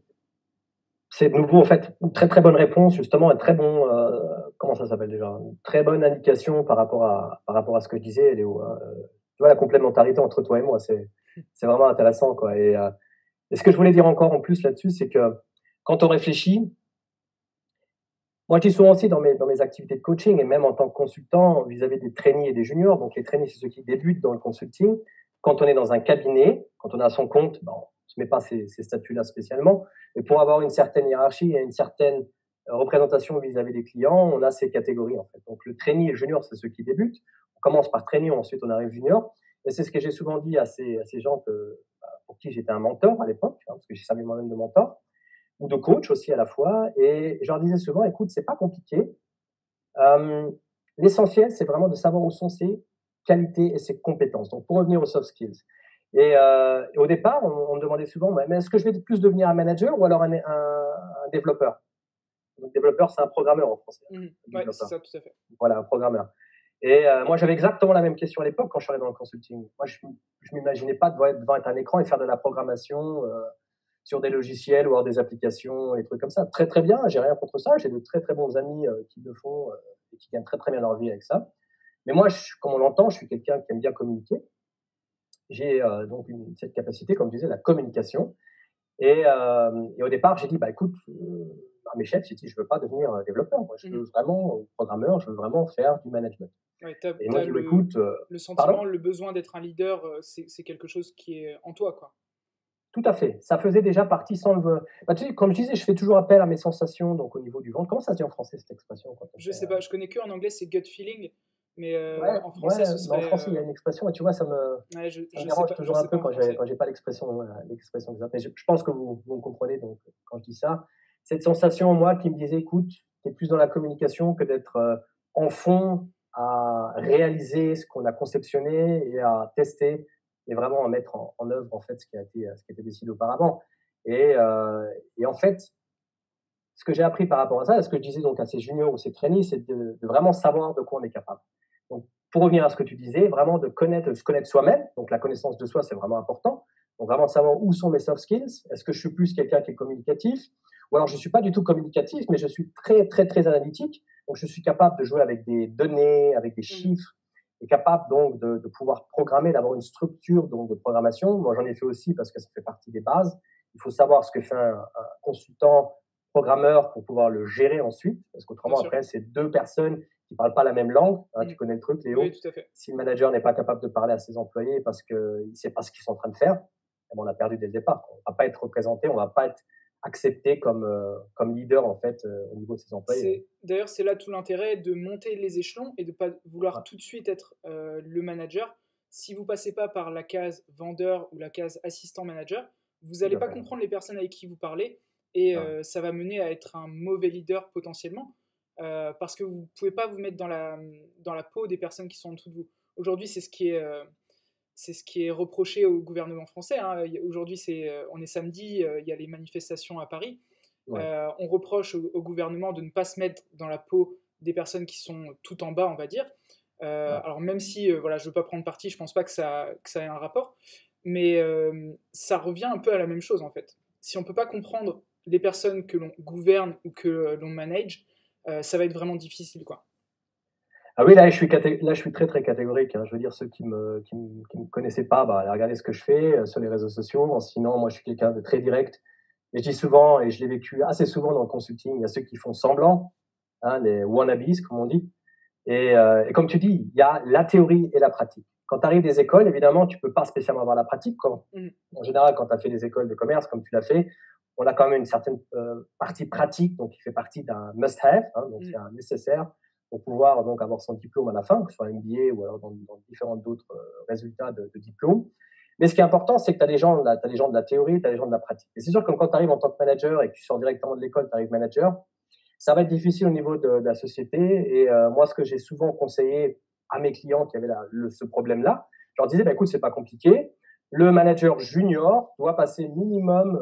c'est de nouveau, en fait, une très, très bonne réponse, justement, un très bon, comment ça s'appelle déjà? Une très bonne indication par rapport à ce que je disais, Léo, hein, tu vois la complémentarité entre toi et moi, c'est vraiment intéressant, quoi et ce que je voulais dire encore en plus là-dessus, c'est que quand on réfléchit, moi, je dis souvent aussi dans mes activités de coaching et même en tant que consultant vis-à-vis des trainees et des juniors, donc les trainees, c'est ceux qui débutent dans le consulting. Quand on est dans un cabinet, quand on est à son compte, ben, on ne se met pas ces statuts-là spécialement, mais pour avoir une certaine hiérarchie et une certaine représentation vis-à-vis des clients, on a ces catégories en fait. Donc le trainee et le junior, c'est ceux qui débutent. On commence par trainee, ensuite on arrive junior. Et c'est ce que j'ai souvent dit à ces gens pour qui j'étais un mentor à l'époque, hein, parce que j'ai servi moi-même de mentor ou de coach aussi à la fois. Et je leur disais souvent, écoute, c'est pas compliqué. Euh, L'essentiel, c'est vraiment de savoir où sont ses qualités et ses compétences. Donc, pour revenir aux soft skills. Et au départ, on me demandait souvent, mais est-ce que je vais plus devenir un manager ou alors un développeur? Donc, développeur, c'est un programmeur en français. Mmh. Ouais, c'est Développeur. ça, tout à fait. Voilà, un programmeur. Et moi, j'avais exactement la même question à l'époque quand je suis arrivé dans le consulting. Moi, je ne m'imaginais pas devant être un écran et faire de la programmation. Sur des logiciels ou alors des applications et des trucs comme ça. Très, très bien, j'ai rien contre ça. J'ai de très, très bons amis qui le font et qui gagnent très, très bien leur vie avec ça. Mais moi, comme on l'entend, je suis quelqu'un qui aime bien communiquer. J'ai donc cette capacité, comme je disais, la communication. Et au départ, j'ai dit, bah, écoute, à mes chefs, j'ai dit, je veux pas devenir développeur. Moi, je Mmh. veux vraiment, programmeur, je veux vraiment faire du management. Ouais, Et tu moi, je dis, bah, écoute, le sentiment, pardon. le besoin d'être un leader, c'est quelque chose qui est en toi, quoi. Tout à fait. Ça faisait déjà partie sans le bah, tu sais, comme je disais, je fais toujours appel à mes sensations, donc au niveau du ventre. Comment ça se dit en français cette expression quand on Je fait, sais pas, je connais que en anglais, c'est gut feeling, mais ouais, en ouais, français, ce mais en serait, français, il y a une expression et tu vois, ouais, ça me je sais dérange pas, je toujours un sais pas peu en quand français. j'ai pas l'expression exacte. Mais je pense que vous me comprenez donc quand je dis ça. Cette sensation, moi, qui me disait: «Écoute, tu es plus dans la communication que d'être, en fond à réaliser ce qu'on a conceptionné et à tester et vraiment à mettre en œuvre, en fait, ce qui a été décidé auparavant». Et en fait, ce que j'ai appris par rapport à ça, et ce que je disais donc à ces juniors ou ces trainees, c'est de vraiment savoir de quoi on est capable. Donc, pour revenir à ce que tu disais, vraiment de se connaître soi-même. Donc, la connaissance de soi, c'est vraiment important. Donc, vraiment de savoir où sont mes soft skills. Est-ce que je suis plus quelqu'un qui est communicatif? Ou alors, je ne suis pas du tout communicatif, mais je suis très, très, très analytique. Donc, je suis capable de jouer avec des données, avec des Mmh. chiffres, et capable donc de pouvoir programmer, d'avoir une structure donc, de programmation. Moi, j'en ai fait aussi parce que ça fait partie des bases. Il faut savoir ce que fait un consultant programmeur pour pouvoir le gérer ensuite, parce Bien qu'autrement, sûr. après, c'est deux personnes qui ne parlent pas la même langue. Hein, Mmh. tu connais le truc, Oui, Léo. tout à fait. Si le manager n'est pas capable de parler à ses employés parce qu'il ne sait pas ce qu'ils sont en train de faire, eh ben, on a perdu dès le départ. On ne va pas être représenté, on ne va pas être accepté comme leader en fait au niveau de ses employés. C'est là tout l'intérêt de monter les échelons et de pas vouloir Ouais, tout de suite être, le manager. Si vous passez pas par la case vendeur ou la case assistant manager, vous tout allez à pas fait. comprendre les personnes avec qui vous parlez et Ouais, ça va mener à être un mauvais leader potentiellement, parce que vous pouvez pas vous mettre dans la peau des personnes qui sont en dessous de vous. Aujourd'hui, c'est ce qui est reproché au gouvernement français, hein. Aujourd'hui, on est samedi, il y a les manifestations à Paris. ouais, On reproche au gouvernement de ne pas se mettre dans la peau des personnes qui sont tout en bas, on va dire. ouais. Alors même si, voilà, je ne veux pas prendre parti, je pense pas que ça ait un rapport, mais ça revient un peu à la même chose en fait. Si on peut pas comprendre les personnes que l'on gouverne ou que l'on manage, ça va être vraiment difficile, quoi. Ah oui, là, je suis très, très catégorique, hein. Je veux dire, ceux qui me connaissaient pas, bah, allez regarder ce que je fais sur les réseaux sociaux. Sinon, moi, je suis quelqu'un de très direct. Et je dis souvent, et je l'ai vécu assez souvent dans le consulting, il y a ceux qui font semblant, hein, les wannabes, comme on dit. Et comme tu dis, il y a la théorie et la pratique. Quand tu arrives des écoles, évidemment, tu peux pas spécialement avoir la pratique. Mhm, En général, quand tu as fait des écoles de commerce, comme tu l'as fait, on a quand même une certaine partie pratique, donc qui fait partie d'un must-have, hein, donc c'est mhm, un nécessaire pour pouvoir donc avoir son diplôme à la fin, que ce soit MBA ou alors dans différents d'autres résultats de diplôme. Mais ce qui est important, c'est que tu as t'as des gens de la théorie, tu as des gens de la pratique. Et c'est sûr que quand tu arrives en tant que manager et que tu sors directement de l'école, tu arrives manager, ça va être difficile au niveau de la société. Et moi, ce que j'ai souvent conseillé à mes clients qui avaient ce problème-là, je leur disais, bah, écoute, c'est pas compliqué. Le manager junior doit passer minimum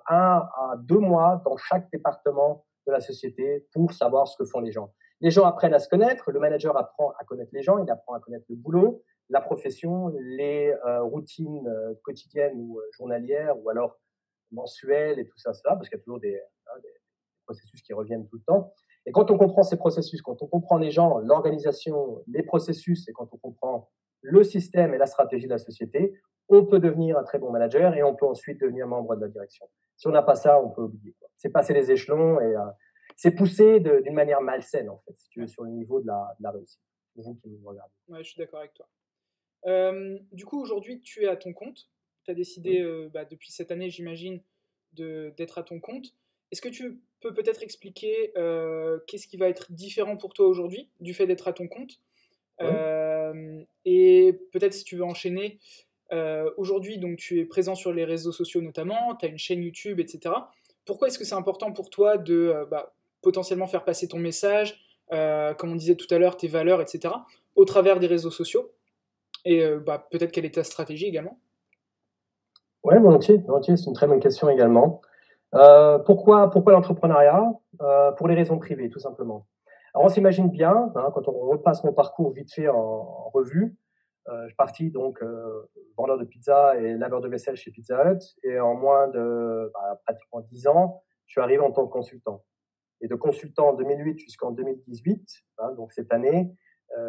1 à 2 mois dans chaque département de la société pour savoir ce que font les gens. Les gens apprennent à se connaître, le manager apprend à connaître les gens, il apprend à connaître le boulot, la profession, les routines quotidiennes ou journalières ou alors mensuelles et tout ça, cela, parce qu'il y a toujours processus qui reviennent tout le temps. Et quand on comprend ces processus, quand on comprend les gens, l'organisation, les processus, et quand on comprend le système et la stratégie de la société, on peut devenir un très bon manager et on peut ensuite devenir membre de la direction. Si on n'a pas ça, on peut oublier. C'est passer les échelons et c'est poussé d'une manière malsaine, en fait, si tu veux, sur le niveau de la réussite. Pour vous qui me regardez. Ouais, je suis d'accord avec toi. Du coup, aujourd'hui, tu es à ton compte. Tu as décidé, depuis cette année, j'imagine, d'être à ton compte. Est-ce que tu peux peut-être expliquer qu'est-ce qui va être différent pour toi aujourd'hui du fait d'être à ton compte? Oui. Et peut-être si tu veux enchaîner, aujourd'hui, donc tu es présent sur les réseaux sociaux notamment, tu as une chaîne YouTube, etc. Pourquoi est-ce que c'est important pour toi de potentiellement faire passer ton message, comme on disait tout à l'heure, tes valeurs, etc., au travers des réseaux sociaux? Et peut-être quelle est ta stratégie également? Oui, volontiers, volontiers, c'est une très bonne question également. Pourquoi l'entrepreneuriat? Pour les raisons privées, tout simplement. Alors, on s'imagine bien, hein, quand on repasse mon parcours vite fait en revue, je suis parti donc vendeur de pizza et laveur de vaisselle chez Pizza Hut, et en moins de pratiquement 10 ans, je suis arrivé en tant que consultant. Et de consultant en 2008 jusqu'en 2018, hein, donc cette année,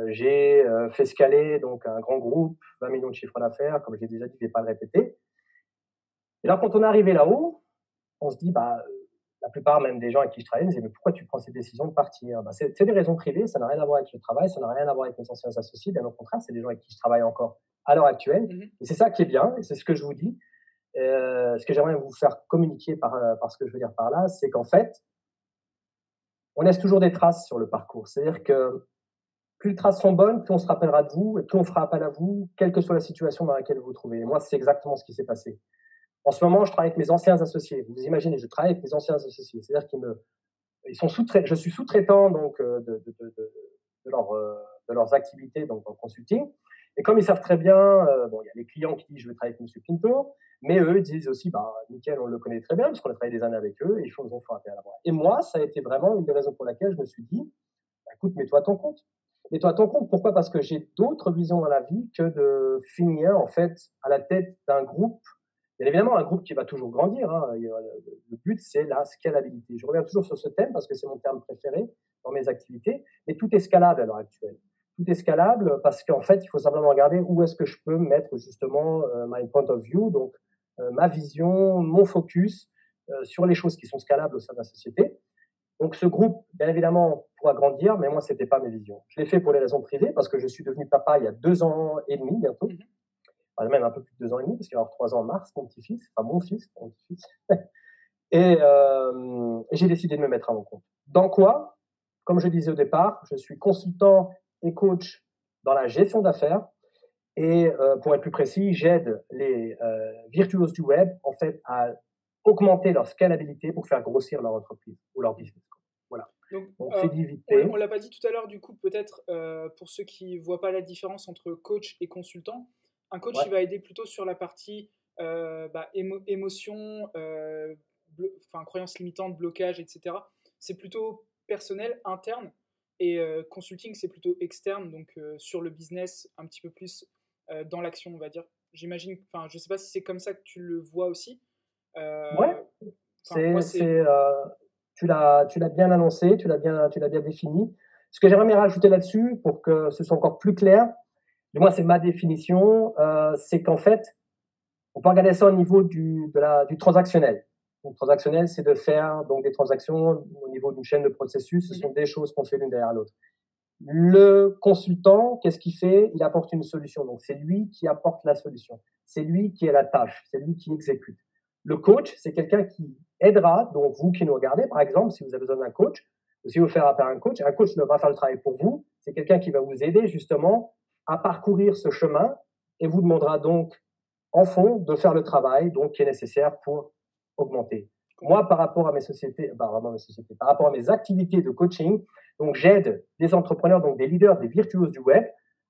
j'ai fait scaler donc un grand groupe, 20 millions de chiffre d'affaires, comme j'ai déjà dit, je ne vais pas le répéter. Et là, quand on est arrivé là-haut, on se dit, la plupart même des gens avec qui je travaille me disaient, mais pourquoi tu prends cette décision de partir? C'est des raisons privées, ça n'a rien à voir avec le travail, ça n'a rien à voir avec mes anciens associés, bien au contraire, c'est des gens avec qui je travaille encore à l'heure actuelle. Mhm. Et c'est ça qui est bien, et c'est ce que je vous dis. Ce que j'aimerais vous faire communiquer par ce que je veux dire par là, c'est qu'en fait, on laisse toujours des traces sur le parcours. C'est-à-dire que plus les traces sont bonnes, plus on se rappellera de vous et plus on fera appel à vous, quelle que soit la situation dans laquelle vous vous trouvez. Et moi, c'est exactement ce qui s'est passé. En ce moment, je travaille avec mes anciens associés. Vous imaginez, je travaille avec mes anciens associés. C'est-à-dire ils sont je suis sous-traitant donc de leurs activités donc en consulting. Et comme ils savent très bien, il y a les clients qui disent je veux travailler avec M. Pinto, mais eux disent aussi Mickaël, on le connaît très bien parce qu'on a travaillé des années avec eux et ils nous ont fait appel à moi. Et moi, ça a été vraiment une des raisons pour laquelle je me suis dit écoute, mets-toi à ton compte. Mets-toi à ton compte. Pourquoi? Parce que j'ai d'autres visions dans la vie que de finir en fait à la tête d'un groupe. Bien évidemment, un groupe qui va toujours grandir. Hein. Le but, c'est la scalabilité. Je reviens toujours sur ce thème parce que c'est mon terme préféré dans mes activités. Mais tout est scalable à l'heure actuelle. Tout est scalable parce qu'en fait, il faut simplement regarder où est-ce que je peux mettre justement my point of view, donc ma vision, mon focus sur les choses qui sont scalables au sein de la société. Donc ce groupe, bien évidemment, pourra grandir, mais moi, ce n'était pas mes visions. Je l'ai fait pour des raisons privées parce que je suis devenu papa il y a 2 ans et demi bientôt. Mhm. Même un peu plus de 2 ans et demi, parce qu'il va avoir 3 ans en mars, mon petit-fils, enfin mon fils, mon petit-fils. Et j'ai décidé de me mettre à mon compte. Dans quoi? Comme je disais au départ, je suis consultant et coach dans la gestion d'affaires. Et pour être plus précis, j'aide les virtuoses du web en fait à augmenter leur scalabilité pour faire grossir leur entreprise ou leur business. Voilà. Donc c'est dit vite fait. On l'a pas dit tout à l'heure, du coup, peut-être pour ceux qui ne voient pas la différence entre coach et consultant, un coach, Ouais. il va aider plutôt sur la partie émotion, croyances limitantes, blocage, etc. C'est plutôt personnel, interne, et consulting, c'est plutôt externe, donc sur le business, un petit peu plus dans l'action, on va dire. J'imagine, enfin, je sais pas si c'est comme ça que tu le vois aussi. Ouais. Moi, tu l'as bien annoncé, tu l'as bien défini. Ce que j'aimerais bien rajouter là-dessus, pour que ce soit encore plus clair, du moins c'est ma définition, c'est qu'en fait, on peut regarder ça au niveau du transactionnel. Donc, transactionnel, c'est de faire donc des transactions au niveau d'une chaîne de processus. Ce sont des choses qu'on fait l'une derrière l'autre. Le consultant, qu'est-ce qu'il fait? Il apporte une solution. Donc, c'est lui qui apporte la solution. C'est lui qui est la tâche. C'est lui qui exécute. Le coach, c'est quelqu'un qui aidera. Donc, vous qui nous regardez, par exemple, si vous avez besoin d'un coach, ou si vous faites appel à un coach ne va pas faire le travail pour vous. C'est quelqu'un qui va vous aider justement à parcourir ce chemin et vous demandera donc en fond de faire le travail donc qui est nécessaire pour augmenter. Moi, par rapport à par rapport à mes activités de coaching, donc j'aide des entrepreneurs, donc des leaders, des virtuoses du web,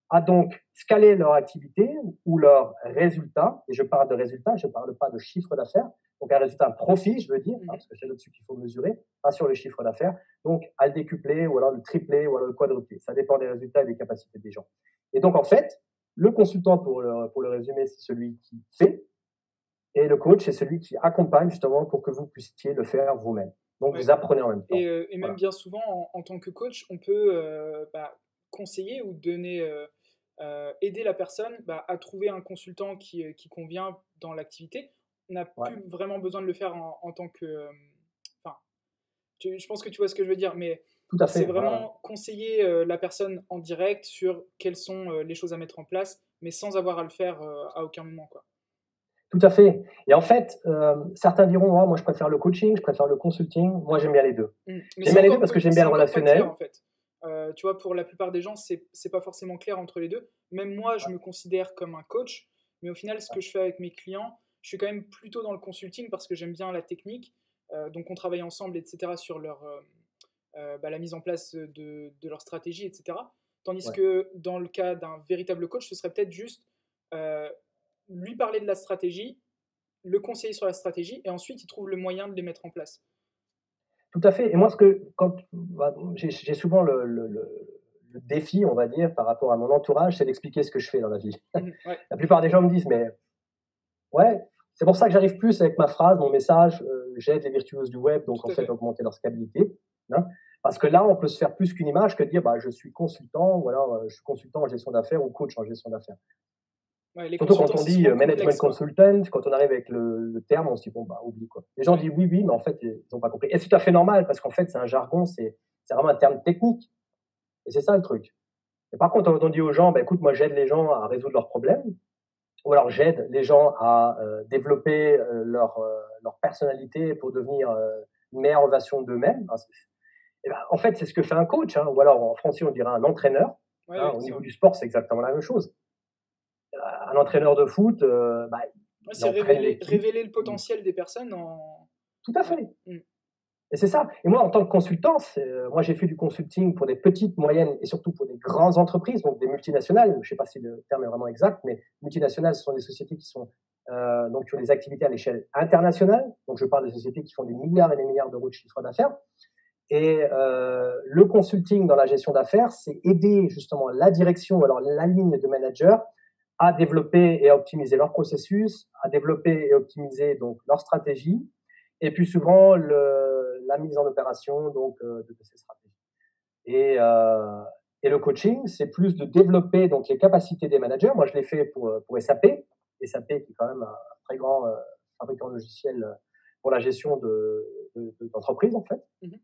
à donc scaler leur activité ou leurs résultats. Et je parle de résultats, je ne parle pas de chiffre d'affaires. Donc un résultat, un profit, je veux dire, parce que c'est là-dessus qu'il faut mesurer, pas sur le chiffre d'affaires. Donc à le décupler ou alors le tripler ou alors le quadrupler. Ça dépend des résultats et des capacités des gens. Et donc en fait, le consultant, pour le résumer, c'est celui qui fait. Et le coach, c'est celui qui accompagne justement pour que vous puissiez le faire vous-même. Donc, Ouais. vous apprenez en même temps. Et même Voilà. bien souvent, en tant que coach, on peut conseiller ou donner, aider la personne à trouver un consultant qui convient dans l'activité. On n'a Ouais, plus vraiment besoin de le faire en tant que... Enfin, je pense que tu vois ce que je veux dire, mais tout à c'est fait. Ouais, ouais. vraiment conseiller la personne en direct sur quelles sont les choses à mettre en place, mais sans avoir à le faire à aucun moment, quoi. Tout à fait. Et en fait, certains diront, oh, moi, je préfère le coaching, je préfère le consulting. Moi, j'aime bien les deux. Mais J'aime bien les deux parce que j'aime bien c'est le encore pas clair relationnel. en fait. Tu vois, pour la plupart des gens, c'est pas forcément clair entre les deux. Même moi, je me considère comme un coach, mais au final, ce que je fais avec mes clients, je suis quand même plutôt dans le consulting parce que j'aime bien la technique. Donc, on travaille ensemble, etc., sur la mise en place de leur stratégie, etc. Tandis Ouais. que dans le cas d'un véritable coach, ce serait peut-être juste euh, lui parler de la stratégie, le conseiller sur la stratégie, et ensuite, il trouve le moyen de les mettre en place. Tout à fait. Et moi, bah, j'ai souvent le défi, on va dire, par rapport à mon entourage, c'est d'expliquer ce que je fais dans la vie. Ouais, La plupart des gens me disent, mais ouais, c'est pour ça que j'arrive plus avec ma phrase, mon message, j'aide les virtuoses du web, donc tout en à fait, fait. augmenter leur scalabilité. Hein. Parce que là, on peut se faire plus qu'une image que de dire, bah, je suis consultant, ou alors je suis consultant en gestion d'affaires ou coach en gestion d'affaires. Ouais, les Surtout quand consultants, on c'est dit souvent management complexe, quoi. consultant, quand on arrive avec le terme, on se dit, bon, bah, oublie quoi. Les gens Ouais. disent oui, oui, mais en fait, ils n'ont pas compris. Et c'est tout à fait normal, parce qu'en fait, c'est un jargon, c'est vraiment un terme technique. Et c'est ça le truc. Et par contre, quand on dit aux gens, bah, écoute, moi, j'aide les gens à résoudre leurs problèmes, ou alors j'aide les gens à développer leur personnalité pour devenir une meilleure version d'eux-mêmes. Hein, et ben, en fait, c'est ce que fait un coach, hein, ou alors en français, on dirait un entraîneur. Ouais, Hein, ouais, au c'est niveau vrai. du sport, c'est exactement la même chose. Un entraîneur de foot, bah, Ouais, il c'est entraîne l'équipe. révéler le potentiel des personnes en. Tout à Ouais. fait. Et c'est ça. Et moi, en tant que consultant, moi, j'ai fait du consulting pour des petites, moyennes et surtout pour des grandes entreprises, donc des multinationales. Je ne sais pas si le terme est vraiment exact, mais multinationales, ce sont des sociétés qui ont des activités à l'échelle internationale. Donc, je parle des sociétés qui font des milliards et des milliards d'euros de chiffre d'affaires. Et le consulting dans la gestion d'affaires, c'est aider justement la direction ou alors la ligne de manager à développer et à optimiser leur processus, à développer et optimiser donc leur stratégie, et puis souvent la mise en opération donc de ces stratégies. Et, euh, et le coaching, c'est plus de développer donc les capacités des managers. Moi, je l'ai fait pour SAP, SAP qui est quand même un très grand fabricant logiciel pour la gestion d'entreprises en fait. Mhm.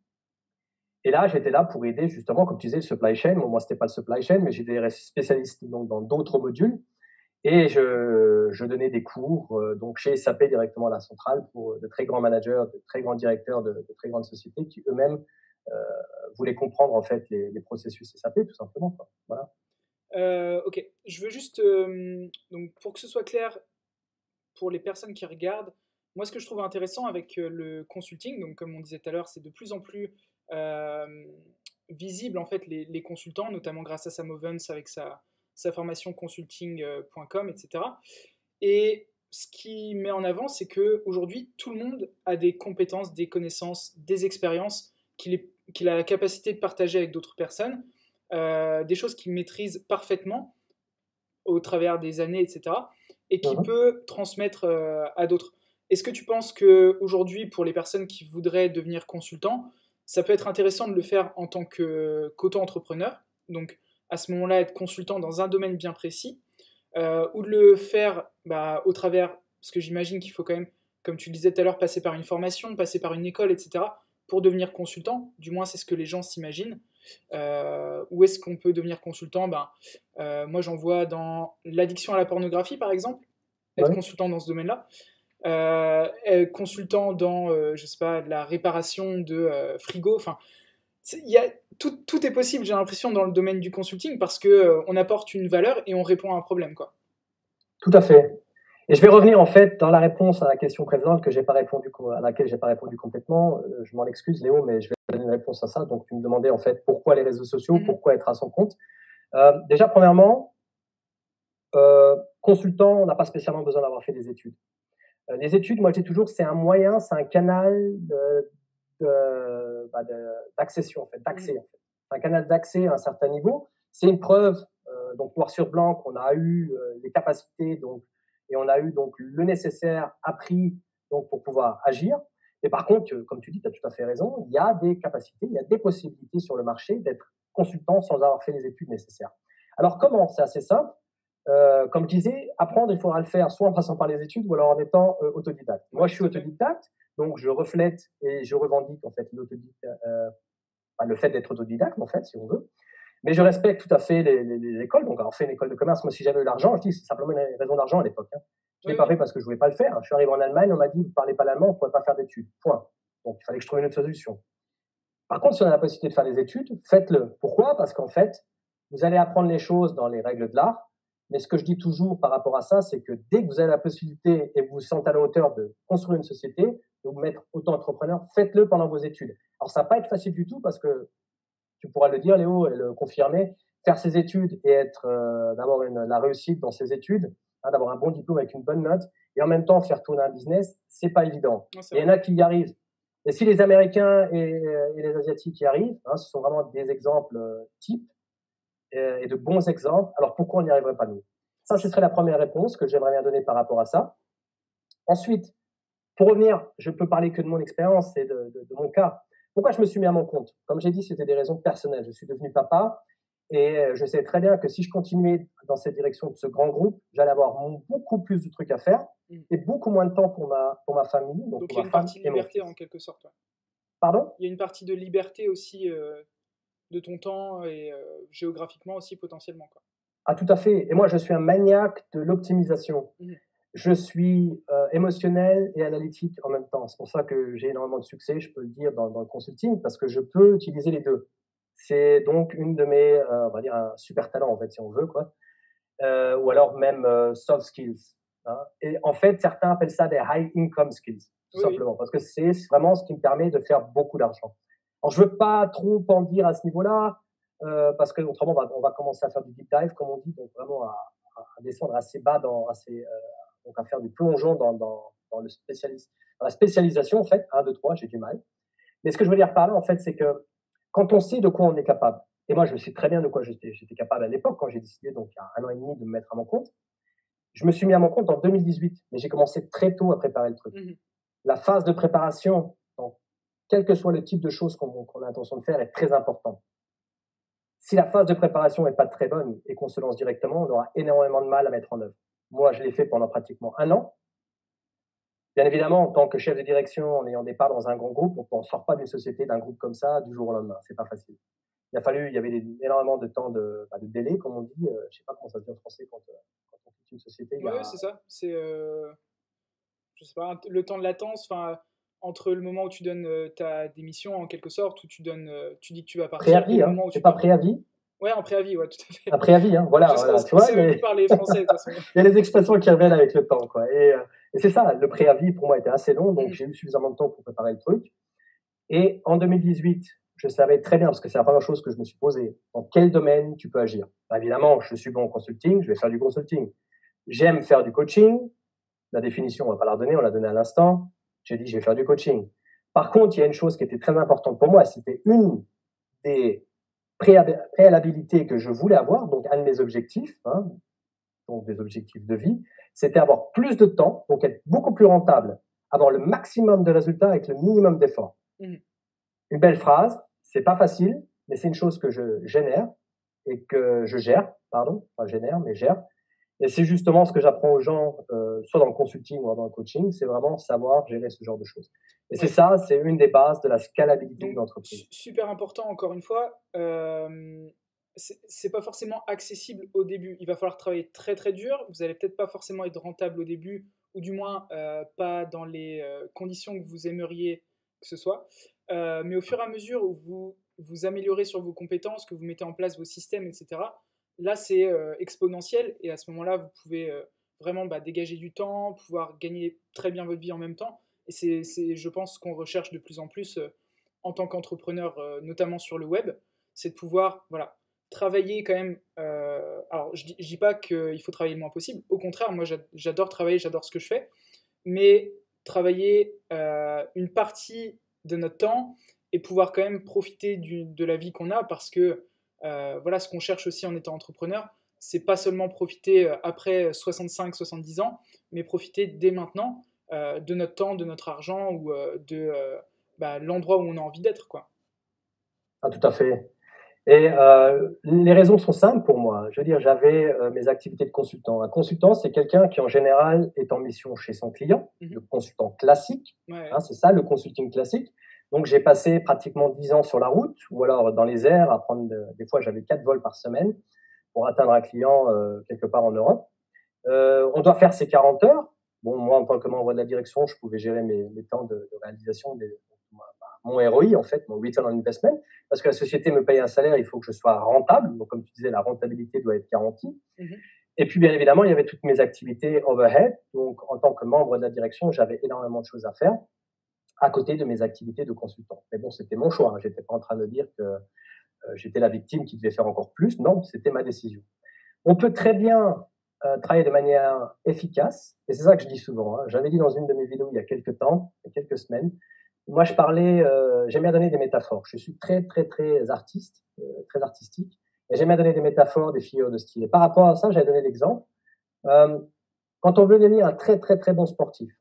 Et là, j'étais là pour aider justement, comme tu disais, le supply chain. Bon, moi, c'était pas le supply chain, mais j'étais spécialiste donc dans d'autres modules. Et je donnais des cours donc chez SAP directement à la centrale pour de très grands managers, de très grands directeurs de très grandes sociétés qui eux-mêmes euh, voulaient comprendre en fait les processus SAP tout simplement. Quoi. Voilà. Ok, je veux juste, donc pour que ce soit clair pour les personnes qui regardent, moi ce que je trouve intéressant avec le consulting, donc comme on disait tout à l'heure, c'est de plus en plus euh, visible en fait les consultants, notamment grâce à Sam Ovens avec sa formation consulting.com, etc. Et ce qui met en avant, c'est que aujourd'hui tout le monde a des compétences, des connaissances, des expériences qu'il a la capacité de partager avec d'autres personnes, des choses qu'il maîtrise parfaitement au travers des années, etc., et qui Mhm. peut transmettre à d'autres. Est-ce que tu penses qu'aujourd'hui, pour les personnes qui voudraient devenir consultants, ça peut être intéressant de le faire en tant qu'auto-entrepreneur, donc à ce moment-là être consultant dans un domaine bien précis, ou de le faire au travers, parce que j'imagine qu'il faut quand même, comme tu le disais tout à l'heure, passer par une formation, passer par une école, etc., pour devenir consultant, du moins c'est ce que les gens s'imaginent. Où est-ce qu'on peut devenir consultant moi j'en vois dans l'addiction à la pornographie par exemple, être Ouais. consultant dans ce domaine-là. Consultant dans, je sais pas, de la réparation de frigo, enfin, tout est possible, j'ai l'impression, dans le domaine du consulting parce que on apporte une valeur et on répond à un problème, quoi. Tout à fait. Et je vais revenir en fait dans la réponse à la question précédente que j'ai pas répondu, à laquelle j'ai pas répondu complètement. Je m'en excuse Léo, mais je vais donner une réponse à ça. Donc tu me demandais en fait pourquoi les réseaux sociaux, Mhm. pourquoi être à son compte. Déjà premièrement, consultant, on n'a pas spécialement besoin d'avoir fait des études. Les études, moi je dis toujours, c'est un moyen, c'est un canal d'accession en fait, Mhm. d'accès en fait. Un canal d'accès à un certain niveau. C'est une preuve donc noir sur blanc qu'on a eu les capacités donc et on a eu donc le nécessaire appris donc pour pouvoir agir. Mais par contre, comme tu dis, tu as tout à fait raison, il y a des capacités, il y a des possibilités sur le marché d'être consultant sans avoir fait les études nécessaires. Alors comment? C'est assez simple. Comme je disais, apprendre, il faudra le faire soit en passant par les études ou alors en étant autodidacte. Moi, je suis autodidacte, donc je reflète et je revendique en fait le fait d'être autodidacte, en fait, si on veut. Mais je respecte tout à fait les écoles. Donc, alors, fait une école de commerce, moi, si j'avais eu l'argent, je dis c'est simplement une raison d'argent à l'époque. Hein. Je ne l'ai pas fait parce que je ne voulais pas le faire. Je suis arrivé en Allemagne, on m'a dit, vous ne parlez pas l'allemand, vous ne pouvez pas faire d'études. Point. Donc, il fallait que je trouve une autre solution. Par contre, si on a la possibilité de faire des études, faites-le. Pourquoi? Parce qu'en fait, vous allez apprendre les choses dans les règles de l'art. Mais ce que je dis toujours par rapport à ça, c'est que dès que vous avez la possibilité et que vous vous sentez à la hauteur de construire une société, de vous mettre auto-entrepreneur, faites-le pendant vos études. Alors, ça ne va pas être facile du tout parce que tu pourras le dire, Léo, et le confirmer, faire ses études et d'avoir la réussite dans ses études, hein, d'avoir un bon diplôme avec une bonne note, et en même temps faire tourner un business, c'est pas évident. Il y en a qui y arrivent. Et si les Américains et les Asiatiques y arrivent, hein, ce sont vraiment des exemples types et de bons exemples, alors pourquoi on n'y arriverait pas nous? Ça, ce serait la première réponse que j'aimerais bien donner par rapport à ça. Ensuite, pour revenir, je peux parler que de mon expérience et de mon cas. Pourquoi je me suis mis à mon compte? Comme j'ai dit, c'était des raisons personnelles. Je suis devenu papa et je sais très bien que si je continuais dans cette direction de ce grand groupe, j'allais avoir beaucoup plus de trucs à faire et beaucoup moins de temps pour ma famille. Donc pour il y a une partie de liberté en quelque sorte. Ouais. Pardon? Il y a une partie de liberté aussi de ton temps et géographiquement aussi potentiellement. Quoi. Ah, tout à fait. Et moi, je suis un maniaque de l'optimisation. Je suis émotionnel et analytique en même temps. C'est pour ça que j'ai énormément de succès, je peux le dire, dans le consulting, parce que je peux utiliser les deux. C'est donc une de mes, on va dire, un super talent, en fait, si on veut, quoi. Ou alors même soft skills. Hein. Et en fait, certains appellent ça des high income skills, tout simplement, parce que c'est vraiment ce qui me permet de faire beaucoup d'argent. Alors, je veux pas trop en dire à ce niveau-là, parce que autrement, on va commencer à faire du deep dive, comme on dit, donc vraiment à descendre assez bas, donc à faire du plongeon dans la spécialisation, en fait. 1, 2, 3, j'ai du mal. Mais ce que je veux dire par là, en fait, c'est que quand on sait de quoi on est capable, et moi, je sais très bien de quoi j'étais capable à l'époque, quand j'ai décidé, donc il y a 1 an et demi, de me mettre à mon compte. Je me suis mis à mon compte en 2018, mais j'ai commencé très tôt à préparer le truc. La phase de préparation, donc, quel que soit le type de choses qu'on a l'intention de faire, est très importante. Si la phase de préparation n'est pas très bonne et qu'on se lance directement, on aura énormément de mal à mettre en œuvre. Moi, je l'ai fait pendant pratiquement 1 an. Bien évidemment, en tant que chef de direction, en ayant des parts dans un grand groupe, on ne sort pas d'une société, d'un groupe comme ça, du jour au lendemain. C'est pas facile. Il y avait énormément de temps de délai, comme on dit. Je ne sais pas comment ça se dit en français quand on quitte une société. Oui, c'est ça. C'est, je sais pas, le temps de latence, entre le moment où tu donnes ta démission, en quelque sorte, où tu dis que tu vas partir. Préavis, hein, c'est pas préavis. Ouais, en préavis, ouais, tout à fait. Un préavis, hein, voilà. Tu vois, mais... parler français, de toute façon. Il y a des expressions qui reviennent avec le temps, quoi. Et c'est ça, le préavis, pour moi, était assez long, donc j'ai eu suffisamment de temps pour préparer le truc. Et en 2018, je savais très bien, parce que c'est la première chose que je me suis posée, dans quel domaine tu peux agir. Évidemment, je suis bon en consulting, je vais faire du consulting. J'aime faire du coaching. La définition, on va pas la redonner, on l'a donnée à l'instant. J'ai dit, je vais faire du coaching. Par contre, il y a une chose qui était très importante pour moi, c'était une des préalabilité que je voulais avoir, donc un de mes objectifs, hein, donc des objectifs de vie, c'était avoir plus de temps, donc être beaucoup plus rentable, avoir le maximum de résultats avec le minimum d'efforts. Une belle phrase, c'est pas facile, mais c'est une chose que je génère et que je gère, pardon, pas génère, mais gère. Et c'est justement ce que j'apprends aux gens, soit dans le consulting ou dans le coaching, c'est vraiment savoir gérer ce genre de choses. Et c'est ça, c'est une des bases de la scalabilité de l'entreprise. Super important, encore une fois. C'est pas forcément accessible au début. Il va falloir travailler très très dur. Vous allez peut-être pas forcément être rentable au début, ou du moins pas dans les conditions que vous aimeriez que ce soit. Mais au fur et à mesure où vous améliorez sur vos compétences, que vous mettez en place vos systèmes, etc., là, c'est exponentiel. Et à ce moment-là, vous pouvez vraiment dégager du temps, pouvoir gagner très bien votre vie en même temps. Et c'est je pense, ce qu'on recherche de plus en plus en tant qu'entrepreneur, notamment sur le web, c'est de pouvoir travailler quand même. Alors, je dis pas qu'il faut travailler le moins possible. Au contraire, moi, j'adore travailler, j'adore ce que je fais. Mais travailler une partie de notre temps et pouvoir quand même profiter de la vie qu'on a, parce que ce qu'on cherche aussi en étant entrepreneur, c'est pas seulement profiter après 65-70 ans, mais profiter dès maintenant. de notre temps, de notre argent ou l'endroit où on a envie d'être, quoi. Ah, tout à fait. Et les raisons sont simples pour moi. Je veux dire, j'avais mes activités de consultant. Un consultant, c'est quelqu'un qui, en général, est en mission chez son client, Mhm. le consultant classique. Ouais, C'est ça, le consulting classique. Donc, j'ai passé pratiquement 10 ans sur la route ou alors dans les airs à prendre, des fois, j'avais 4 vols par semaine pour atteindre un client quelque part en Europe. On doit faire ces 40 heures. Bon, moi, en tant que membre de la direction, je pouvais gérer mes temps de réalisation mon ROI, en fait, mon return on investment, parce que la société me paye un salaire, il faut que je sois rentable. Donc, comme tu disais, la rentabilité doit être garantie. mhm. Et puis, bien évidemment, il y avait toutes mes activités overhead. Donc, en tant que membre de la direction, j'avais énormément de choses à faire à côté de mes activités de consultant. Mais bon, c'était mon choix. J'étais pas en train de dire que j'étais la victime qui devait faire encore plus. Non, c'était ma décision. On peut très bien travailler de manière efficace, et c'est ça que je dis souvent. J'avais dit dans une de mes vidéos il y a quelques temps, il y a quelques semaines, moi je parlais, j'aime bien donner des métaphores. Je suis très très très artiste, très artistique, et j'aime bien donner des métaphores, des figures de style. Et par rapport à ça, j'avais donné l'exemple. Euh, Quand on veut devenir un très très très bon sportif,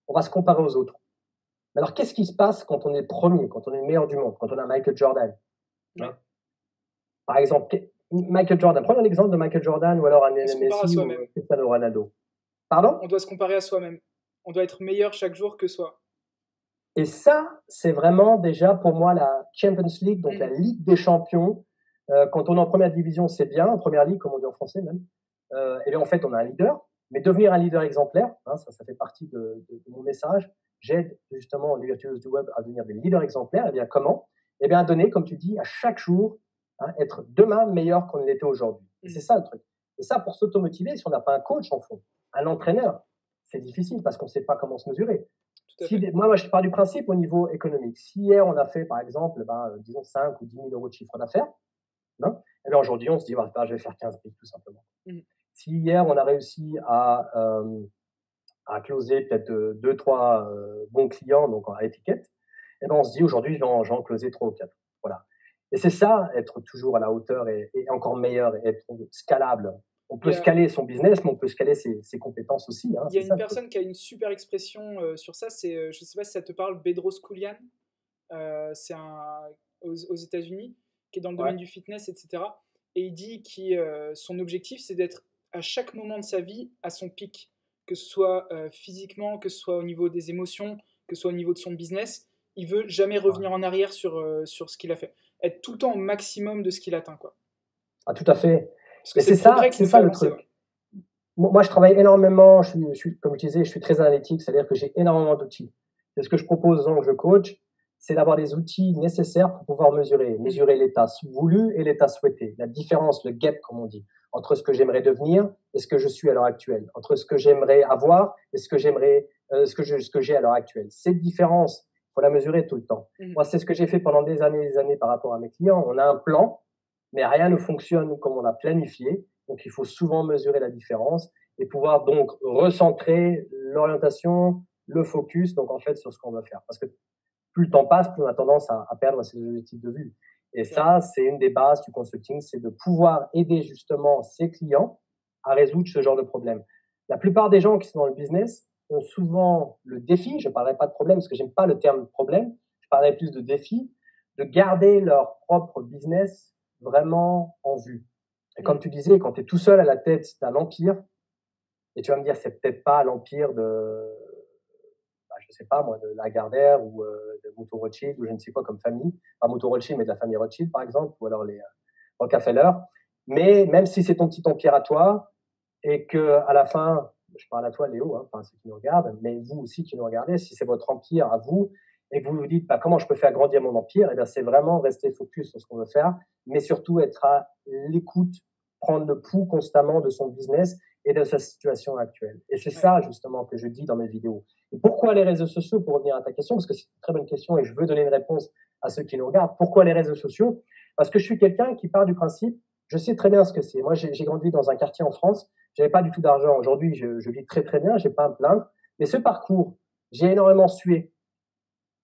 on va se comparer aux autres. Mais alors qu'est-ce qui se passe quand on est le premier, quand on est le meilleur du monde, quand on a Michael Jordan, Ouais. par exemple, Michael Jordan, prenons l'exemple de Michael Jordan ou alors un On se compare à Messi ou soi-même. Cristiano Ronaldo. Pardon? On doit se comparer à soi-même. On doit être meilleur chaque jour que soi. Et ça, c'est vraiment déjà pour moi la Champions League, donc la Mhm. Ligue des champions. Quand on est en première division, c'est bien, en première ligue, comme on dit en français même. Et bien en fait, on a un leader, mais devenir un leader exemplaire, ça fait partie de mon message. J'aide justement les virtuoses du web à devenir des leaders exemplaires. Et bien comment? Et bien à donner, comme tu dis, à chaque jour, être demain meilleur qu'on l'était aujourd'hui. Et c'est Mhm. ça le truc. Et ça, pour s'automotiver, si on n'a pas un coach en fond, un entraîneur, c'est difficile parce qu'on ne sait pas comment se mesurer. Tout à fait. Moi, je pars du principe au niveau économique. Si hier, on a fait, par exemple, disons 5 ou 10 000 euros de chiffre d'affaires, et bien aujourd'hui, on se dit, je vais faire 15 000 tout simplement. Mhm. Si hier, on a réussi à closer peut-être 2, 3 bons clients, donc à étiquette, et ben on se dit, aujourd'hui, je vais en closer 3 ou 4. Voilà. Et c'est ça, être toujours à la hauteur et encore meilleur, et être scalable. On Il peut y a, scaler son business, mais on peut scaler ses compétences aussi. il y a C'est une ça le truc. personne qui a une super expression sur ça, c'est, je ne sais pas si ça te parle, Bedros Koulian. C'est aux États-Unis, qui est dans le Ouais. domaine du fitness, etc. Et il dit que son objectif, c'est d'être à chaque moment de sa vie à son pic, que ce soit physiquement, que ce soit au niveau des émotions, que ce soit au niveau de son business. Il veut jamais revenir en arrière sur ce qu'il a fait. Être tout le temps au maximum de ce qu'il atteint, quoi. Ah, tout à fait. Parce que Et c'est le progrès qui c'est nous fait ça le avancer, truc. ouais. Moi, je travaille énormément, comme je disais, je suis très analytique, c'est-à-dire que j'ai énormément d'outils. C'est ce que je propose aux gens que je coach, c'est d'avoir des outils nécessaires pour pouvoir Mhm. mesurer l'état voulu et l'état souhaité, la différence, le gap, comme on dit, entre ce que j'aimerais devenir et ce que je suis à l'heure actuelle, entre ce que j'aimerais avoir et ce que j'ai à l'heure actuelle. Cette différence, il faut la mesurer tout le temps. Mhm. Moi, c'est ce que j'ai fait pendant des années par rapport à mes clients. On a un plan, mais rien ne fonctionne comme on l'a planifié. Donc, il faut souvent mesurer la différence et pouvoir donc recentrer l'orientation, le focus, donc en fait, sur ce qu'on veut faire. Parce que plus le temps passe, plus on a tendance à perdre ses objectifs de vue. Et Clairement. ça, c'est une des bases du consulting, c'est de pouvoir aider justement ses clients à résoudre ce genre de problème. La plupart des gens qui sont dans le business ont souvent le défi, je ne parlerai pas de problème parce que j'aime pas le terme problème, je parlerai plus de défi, de garder leur propre business vraiment en vue. Et comme Mhm. tu disais, quand tu es tout seul à la tête d'un empire, et tu vas me dire, c'est peut-être pas l'empire de, je sais pas moi, de Lagardère ou de Mouton Rothschild ou je ne sais quoi comme famille, pas Mouton Rothschild, mais de la famille Rothschild par exemple, ou alors les Rockefeller. Mais même si c'est ton petit empire à toi et que à la fin, je parle à toi Léo, enfin ceux qui nous regardent, mais vous aussi qui nous regardez, si c'est votre empire à vous et que vous vous dites comment je peux faire grandir mon empire, et bien c'est vraiment rester focus sur ce qu'on veut faire, mais surtout être à l'écoute, prendre le pouls constamment de son business et de sa situation actuelle. Et c'est Ouais. ça justement que je dis dans mes vidéos. Et pourquoi les réseaux sociaux, pour revenir à ta question, parce que c'est une très bonne question et je veux donner une réponse à ceux qui nous regardent. Pourquoi les réseaux sociaux? Parce que je suis quelqu'un qui part du principe, je sais très bien ce que c'est. Moi, j'ai grandi dans un quartier en France, j'avais pas du tout d'argent. Aujourd'hui, je vis très très bien, j'ai pas à me plaindre. Mais ce parcours, j'ai énormément sué.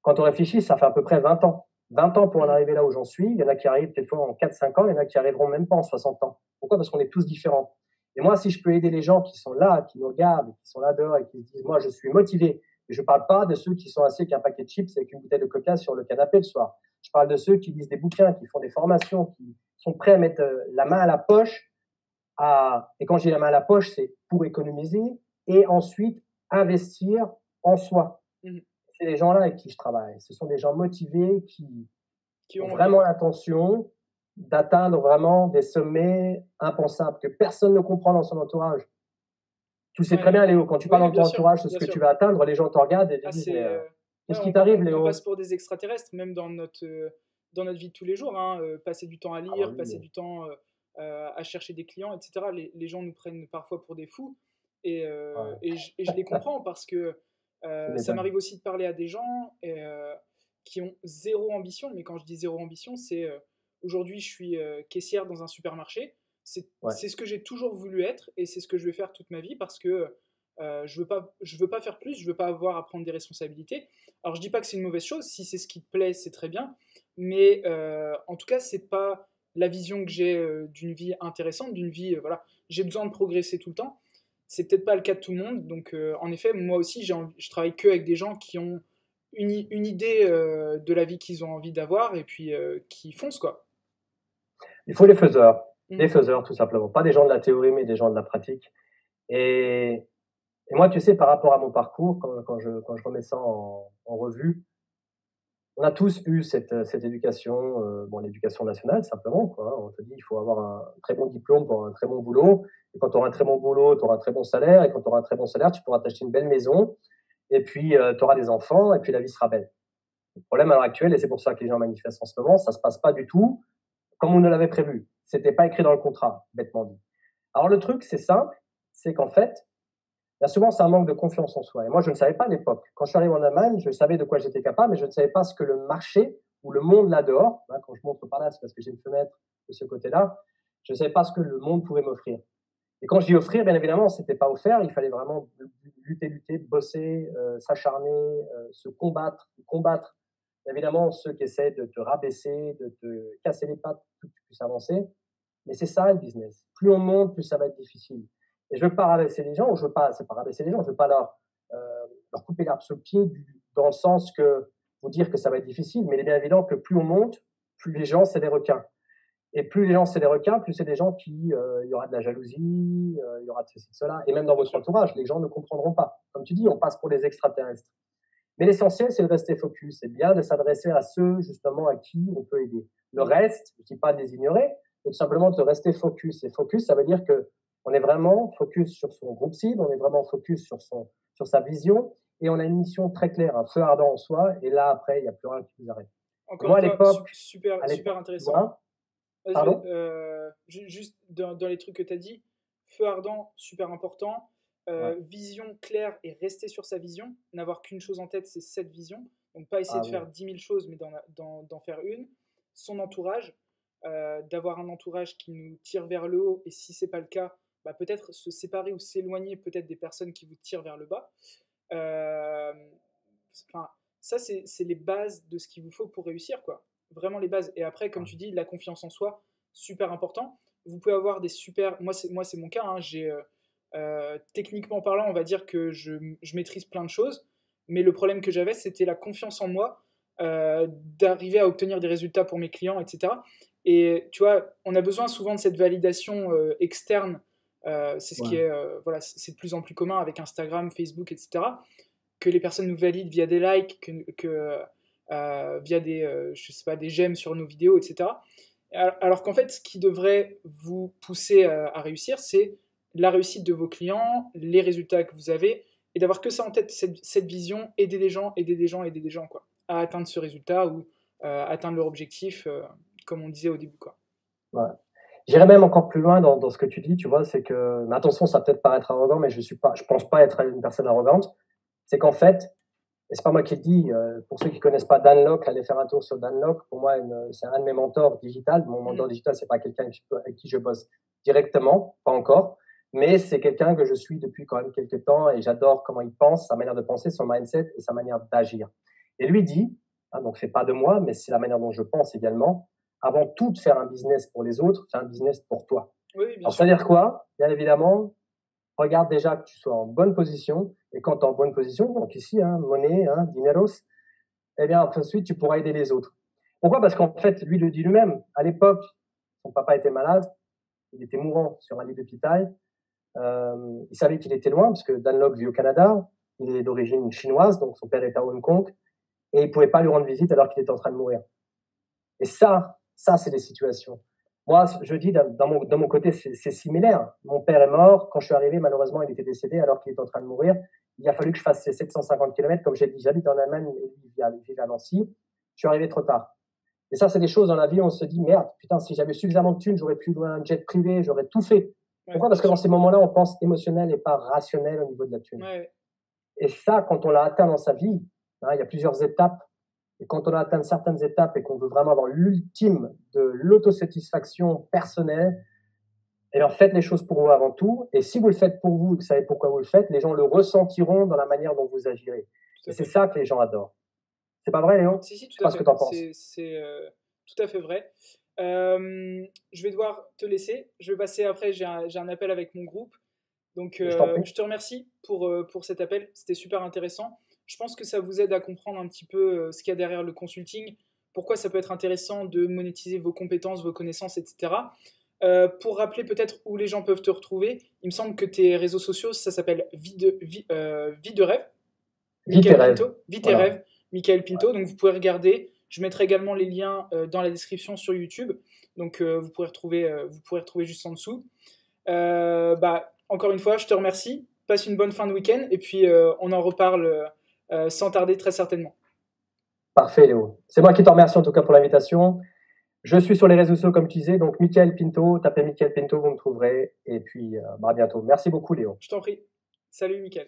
Quand on réfléchit, ça fait à peu près 20 ans. 20 ans pour en Mhm. arriver là où j'en suis. Il y en a qui arrivent peut-être en 4-5 ans, il y en a qui arriveront même pas en 60 ans. Pourquoi? Parce qu'on est tous différents. Et moi, si je peux aider les gens qui sont là, qui nous regardent, qui sont là dehors et qui se disent, moi, je suis motivé. Et je ne parle pas de ceux qui sont assis avec un paquet de chips avec une bouteille de coca sur le canapé le soir. Je parle de ceux qui lisent des bouquins, qui font des formations, qui sont prêts à mettre la main à la poche. Et quand j'ai la main à la poche, c'est pour économiser et ensuite investir en soi. Mmh. C'est les gens-là avec qui je travaille. Ce sont des gens motivés Qui ont ont envie, vraiment ouais. l'intention d'atteindre vraiment des sommets impensables que personne ne comprend dans son entourage. Tu le sais très Ouais, bien, Léo, quand tu parles oui, dans ton entourage de ce bien que tu sûr. vas atteindre, les gens te regardent et te Ah, disent, c'est, mais ouais, qu'est-ce qui t'arrive, on passe Léo? pour des extraterrestres, même dans notre vie de tous les jours, hein, passer du temps à Ah bah lire, passer oui, du temps à chercher des clients, etc. Les gens nous prennent parfois pour des fous, ouais, et je les comprends parce que tu ça m'étonnes. m'arrive aussi de parler à des gens qui ont zéro ambition, mais quand je dis zéro ambition, c'est aujourd'hui je suis caissière dans un supermarché, Ouais. c'est ce que j'ai toujours voulu être et c'est ce que je vais faire toute ma vie parce que je veux pas faire plus, je veux pas avoir à prendre des responsabilités. Alors je dis pas que c'est une mauvaise chose, si c'est ce qui te plaît, c'est très bien, mais en tout cas c'est pas la vision que j'ai d'une vie intéressante, d'une vie voilà, j'ai besoin de progresser tout le temps. C'est peut-être pas le cas de tout le monde, donc en effet moi aussi je travaille que avec des gens qui ont une idée de la vie qu'ils ont envie d'avoir et puis qui foncent quoi. Il faut des Mm. faiseurs tout simplement. Pas des gens de la théorie, mais des gens de la pratique. Et, et moi, tu sais, par rapport à mon parcours, quand je remets ça en revue, on a tous eu cette éducation, bon, l'éducation nationale simplement, quoi, hein. On te dit, il faut avoir un très bon diplôme pour un très bon boulot. Et quand tu auras un très bon boulot, tu auras un très bon salaire. Et quand tu auras un très bon salaire, tu pourras t'acheter une belle maison. Et puis, tu auras des enfants. Et puis, la vie sera belle. Le problème à l'heure actuelle, et c'est pour ça que les gens manifestent en ce moment, ça se passe pas du tout comme on ne l'avait prévu. C'était pas écrit dans le contrat, bêtement dit. Alors, le truc, c'est simple, c'est qu'en fait, bien souvent, c'est un manque de confiance en soi. Et moi, je ne savais pas à l'époque. Quand je suis arrivé en Allemagne, je savais de quoi j'étais capable, mais je ne savais pas ce que le marché ou le monde là dehors, hein, quand je montre par là, c'est parce que j'ai une fenêtre de ce côté-là, je ne savais pas ce que le monde pouvait m'offrir. Et quand je dis offrir, bien évidemment, c'était pas offert, il fallait vraiment lutter, bosser, s'acharner, se combattre, combattre. Évidemment, ceux qui essaient de te rabaisser, de te casser les pattes pour que tu puisses avancer. Mais c'est ça le business. Plus on monte, plus ça va être difficile. Et je veux pas rabaisser les gens, ou je veux pas, c'est pas rabaisser les gens, je veux pas leur couper l'herbe sous le pied dans le sens que vous dire que ça va être difficile, mais il est bien évident que plus on monte, plus les gens c'est des requins. Et plus les gens c'est des requins, plus c'est des gens qui, il y aura de la jalousie, il y aura de ceci, de cela. Et même dans Bien votre sûr. entourage, les gens ne comprendront pas. Comme tu dis, on passe pour des extraterrestres. Mais l'essentiel, c'est de rester focus. C'est bien de s'adresser à ceux, justement, à qui on peut aider. Le Mm. reste, je ne dis pas de les ignorer, mais tout simplement de rester focus. Et focus, ça veut dire que on est vraiment focus sur son groupe cible, on est vraiment focus sur sa vision, et on a une mission très claire, un feu ardent en soi, et là, après, il n'y a plus rien qui nous arrête. Et Encore moi, une fois, à super l'époque, tu intéressant. vois, Vas-y, pardon? juste dans les trucs que tu as dit, feu ardent, super important. Ouais. Vision claire et rester sur sa vision. N'avoir qu'une chose en tête, c'est cette vision. Donc, pas essayer Ah de oui. faire 10 000 choses, mais d'en faire une. Son entourage, d'avoir un entourage qui nous tire vers le haut. Et si c'est pas le cas, bah, peut-être se séparer ou s'éloigner peut-être des personnes qui vous tirent vers le bas. Euh, enfin, ça, c'est les bases de ce qu'il vous faut pour réussir, quoi. Vraiment les bases. Et après, comme Ouais. tu dis, la confiance en soi, super important. Vous pouvez avoir des super. Moi, c'est mon cas. Hein, techniquement parlant, on va dire que je maîtrise plein de choses. Mais le problème que j'avais, c'était la confiance en moi, d'arriver à obtenir des résultats pour mes clients, etc. Et tu vois, on a besoin souvent de cette validation externe. C'est ce qui Ouais. est, voilà, c'est de plus en plus commun avec Instagram, Facebook, etc. Que les personnes nous valident via des likes, via je sais pas, des j'aime sur nos vidéos, etc. Alors qu'en fait, ce qui devrait vous pousser à réussir, c'est la réussite de vos clients, les résultats que vous avez, et d'avoir que ça en tête, cette vision, aider des gens, aider des gens, aider des gens, quoi, à atteindre ce résultat ou atteindre leur objectif, comme on disait au début, quoi. Ouais. J'irais même encore plus loin dans ce que tu dis, tu vois, c'est que, mais attention, ça va peut-être paraître arrogant, mais je pense pas être une personne arrogante. C'est qu'en fait, et c'est pas moi qui le dis, pour ceux qui connaissent pas Dan Lok, allez faire un tour sur Dan Lok. Pour moi, c'est un de mes mentors digital. Mon mentor Mhm. digital, c'est pas quelqu'un avec qui je bosse directement, pas encore, mais c'est quelqu'un que je suis depuis quand même quelques temps et j'adore comment il pense, sa manière de penser, son mindset et sa manière d'agir. Et lui dit, hein, donc c'est pas de moi, mais c'est la manière dont je pense également, avant tout de faire un business pour les autres, fais un business pour toi. Oui, oui, bien Alors, ça sûr. veut dire quoi? Bien évidemment, regarde déjà que tu sois en bonne position. Et quand tu es en bonne position, donc ici, hein, monnaie, hein, dineros, eh bien, ensuite, tu pourras aider les autres. Pourquoi? Parce qu'en fait, lui le dit lui-même. À l'époque, son papa était malade, il était mourant sur un lit d'hôpital. Il savait qu'il était loin, parce que Dan Lok vit au Canada. Il est d'origine chinoise, donc son père est à Hong Kong. Et il ne pouvait pas lui rendre visite alors qu'il était en train de mourir. Et ça, c'est des situations. Moi, je dis, dans mon côté, c'est similaire. Mon père est mort. Quand je suis arrivé, malheureusement, il était décédé alors qu'il était en train de mourir. Il a fallu que je fasse ces 750 kilomètres. Comme j'ai dit, j'habite en Allemagne et lui, il vit à Nancy. Je suis arrivé trop tard. Et ça, c'est des choses dans la vie où on se dit, merde, putain, si j'avais suffisamment de thunes, j'aurais pu louer un jet privé, j'aurais tout fait. Ouais, Pourquoi? Parce bien que dans sûr. ces moments-là, on pense émotionnel et pas rationnel au niveau de la thune. Ouais, Et ça, quand on l'a atteint dans sa vie, hein, il y a plusieurs étapes. Et quand on a atteint certaines étapes et qu'on veut vraiment avoir l'ultime de l'autosatisfaction personnelle, et bien faites les choses pour vous avant tout. Et si vous le faites pour vous, vous savez pourquoi vous le faites, les gens le ressentiront dans la manière dont vous agirez. tout Et à c'est fait. ça que les gens adorent. C'est pas vrai, Léon? Si, si, Je tout sais à pas ce que fait. tu en penses. C'est tout à fait vrai. Je vais devoir te laisser. Je vais passer après, j'ai un appel avec mon groupe. Donc, Je t'en prie. je te remercie pour cet appel. C'était super intéressant. Je pense que ça vous aide à comprendre un petit peu ce qu'il y a derrière le consulting, pourquoi ça peut être intéressant de monétiser vos compétences, vos connaissances, etc. Pour rappeler peut-être où les gens peuvent te retrouver, il me semble que tes réseaux sociaux, ça s'appelle Vie de rêve. Vis tes Michael rêves. Pinto, Vie tes Voilà. rêves, Michael Pinto. Donc vous pouvez regarder. Je mettrai également les liens dans la description sur YouTube. Donc vous pourrez retrouver juste en dessous. Encore une fois, je te remercie. Passe une bonne fin de week-end et puis on en reparle sans tarder très certainement. Parfait, Léo. C'est moi qui te remercie en tout cas pour l'invitation. Je suis sur les réseaux sociaux, comme tu disais, donc Michael Pinto, tapez Michael Pinto, vous me trouverez. Et puis, à bientôt. Merci beaucoup, Léo. Je t'en prie. Salut Michael.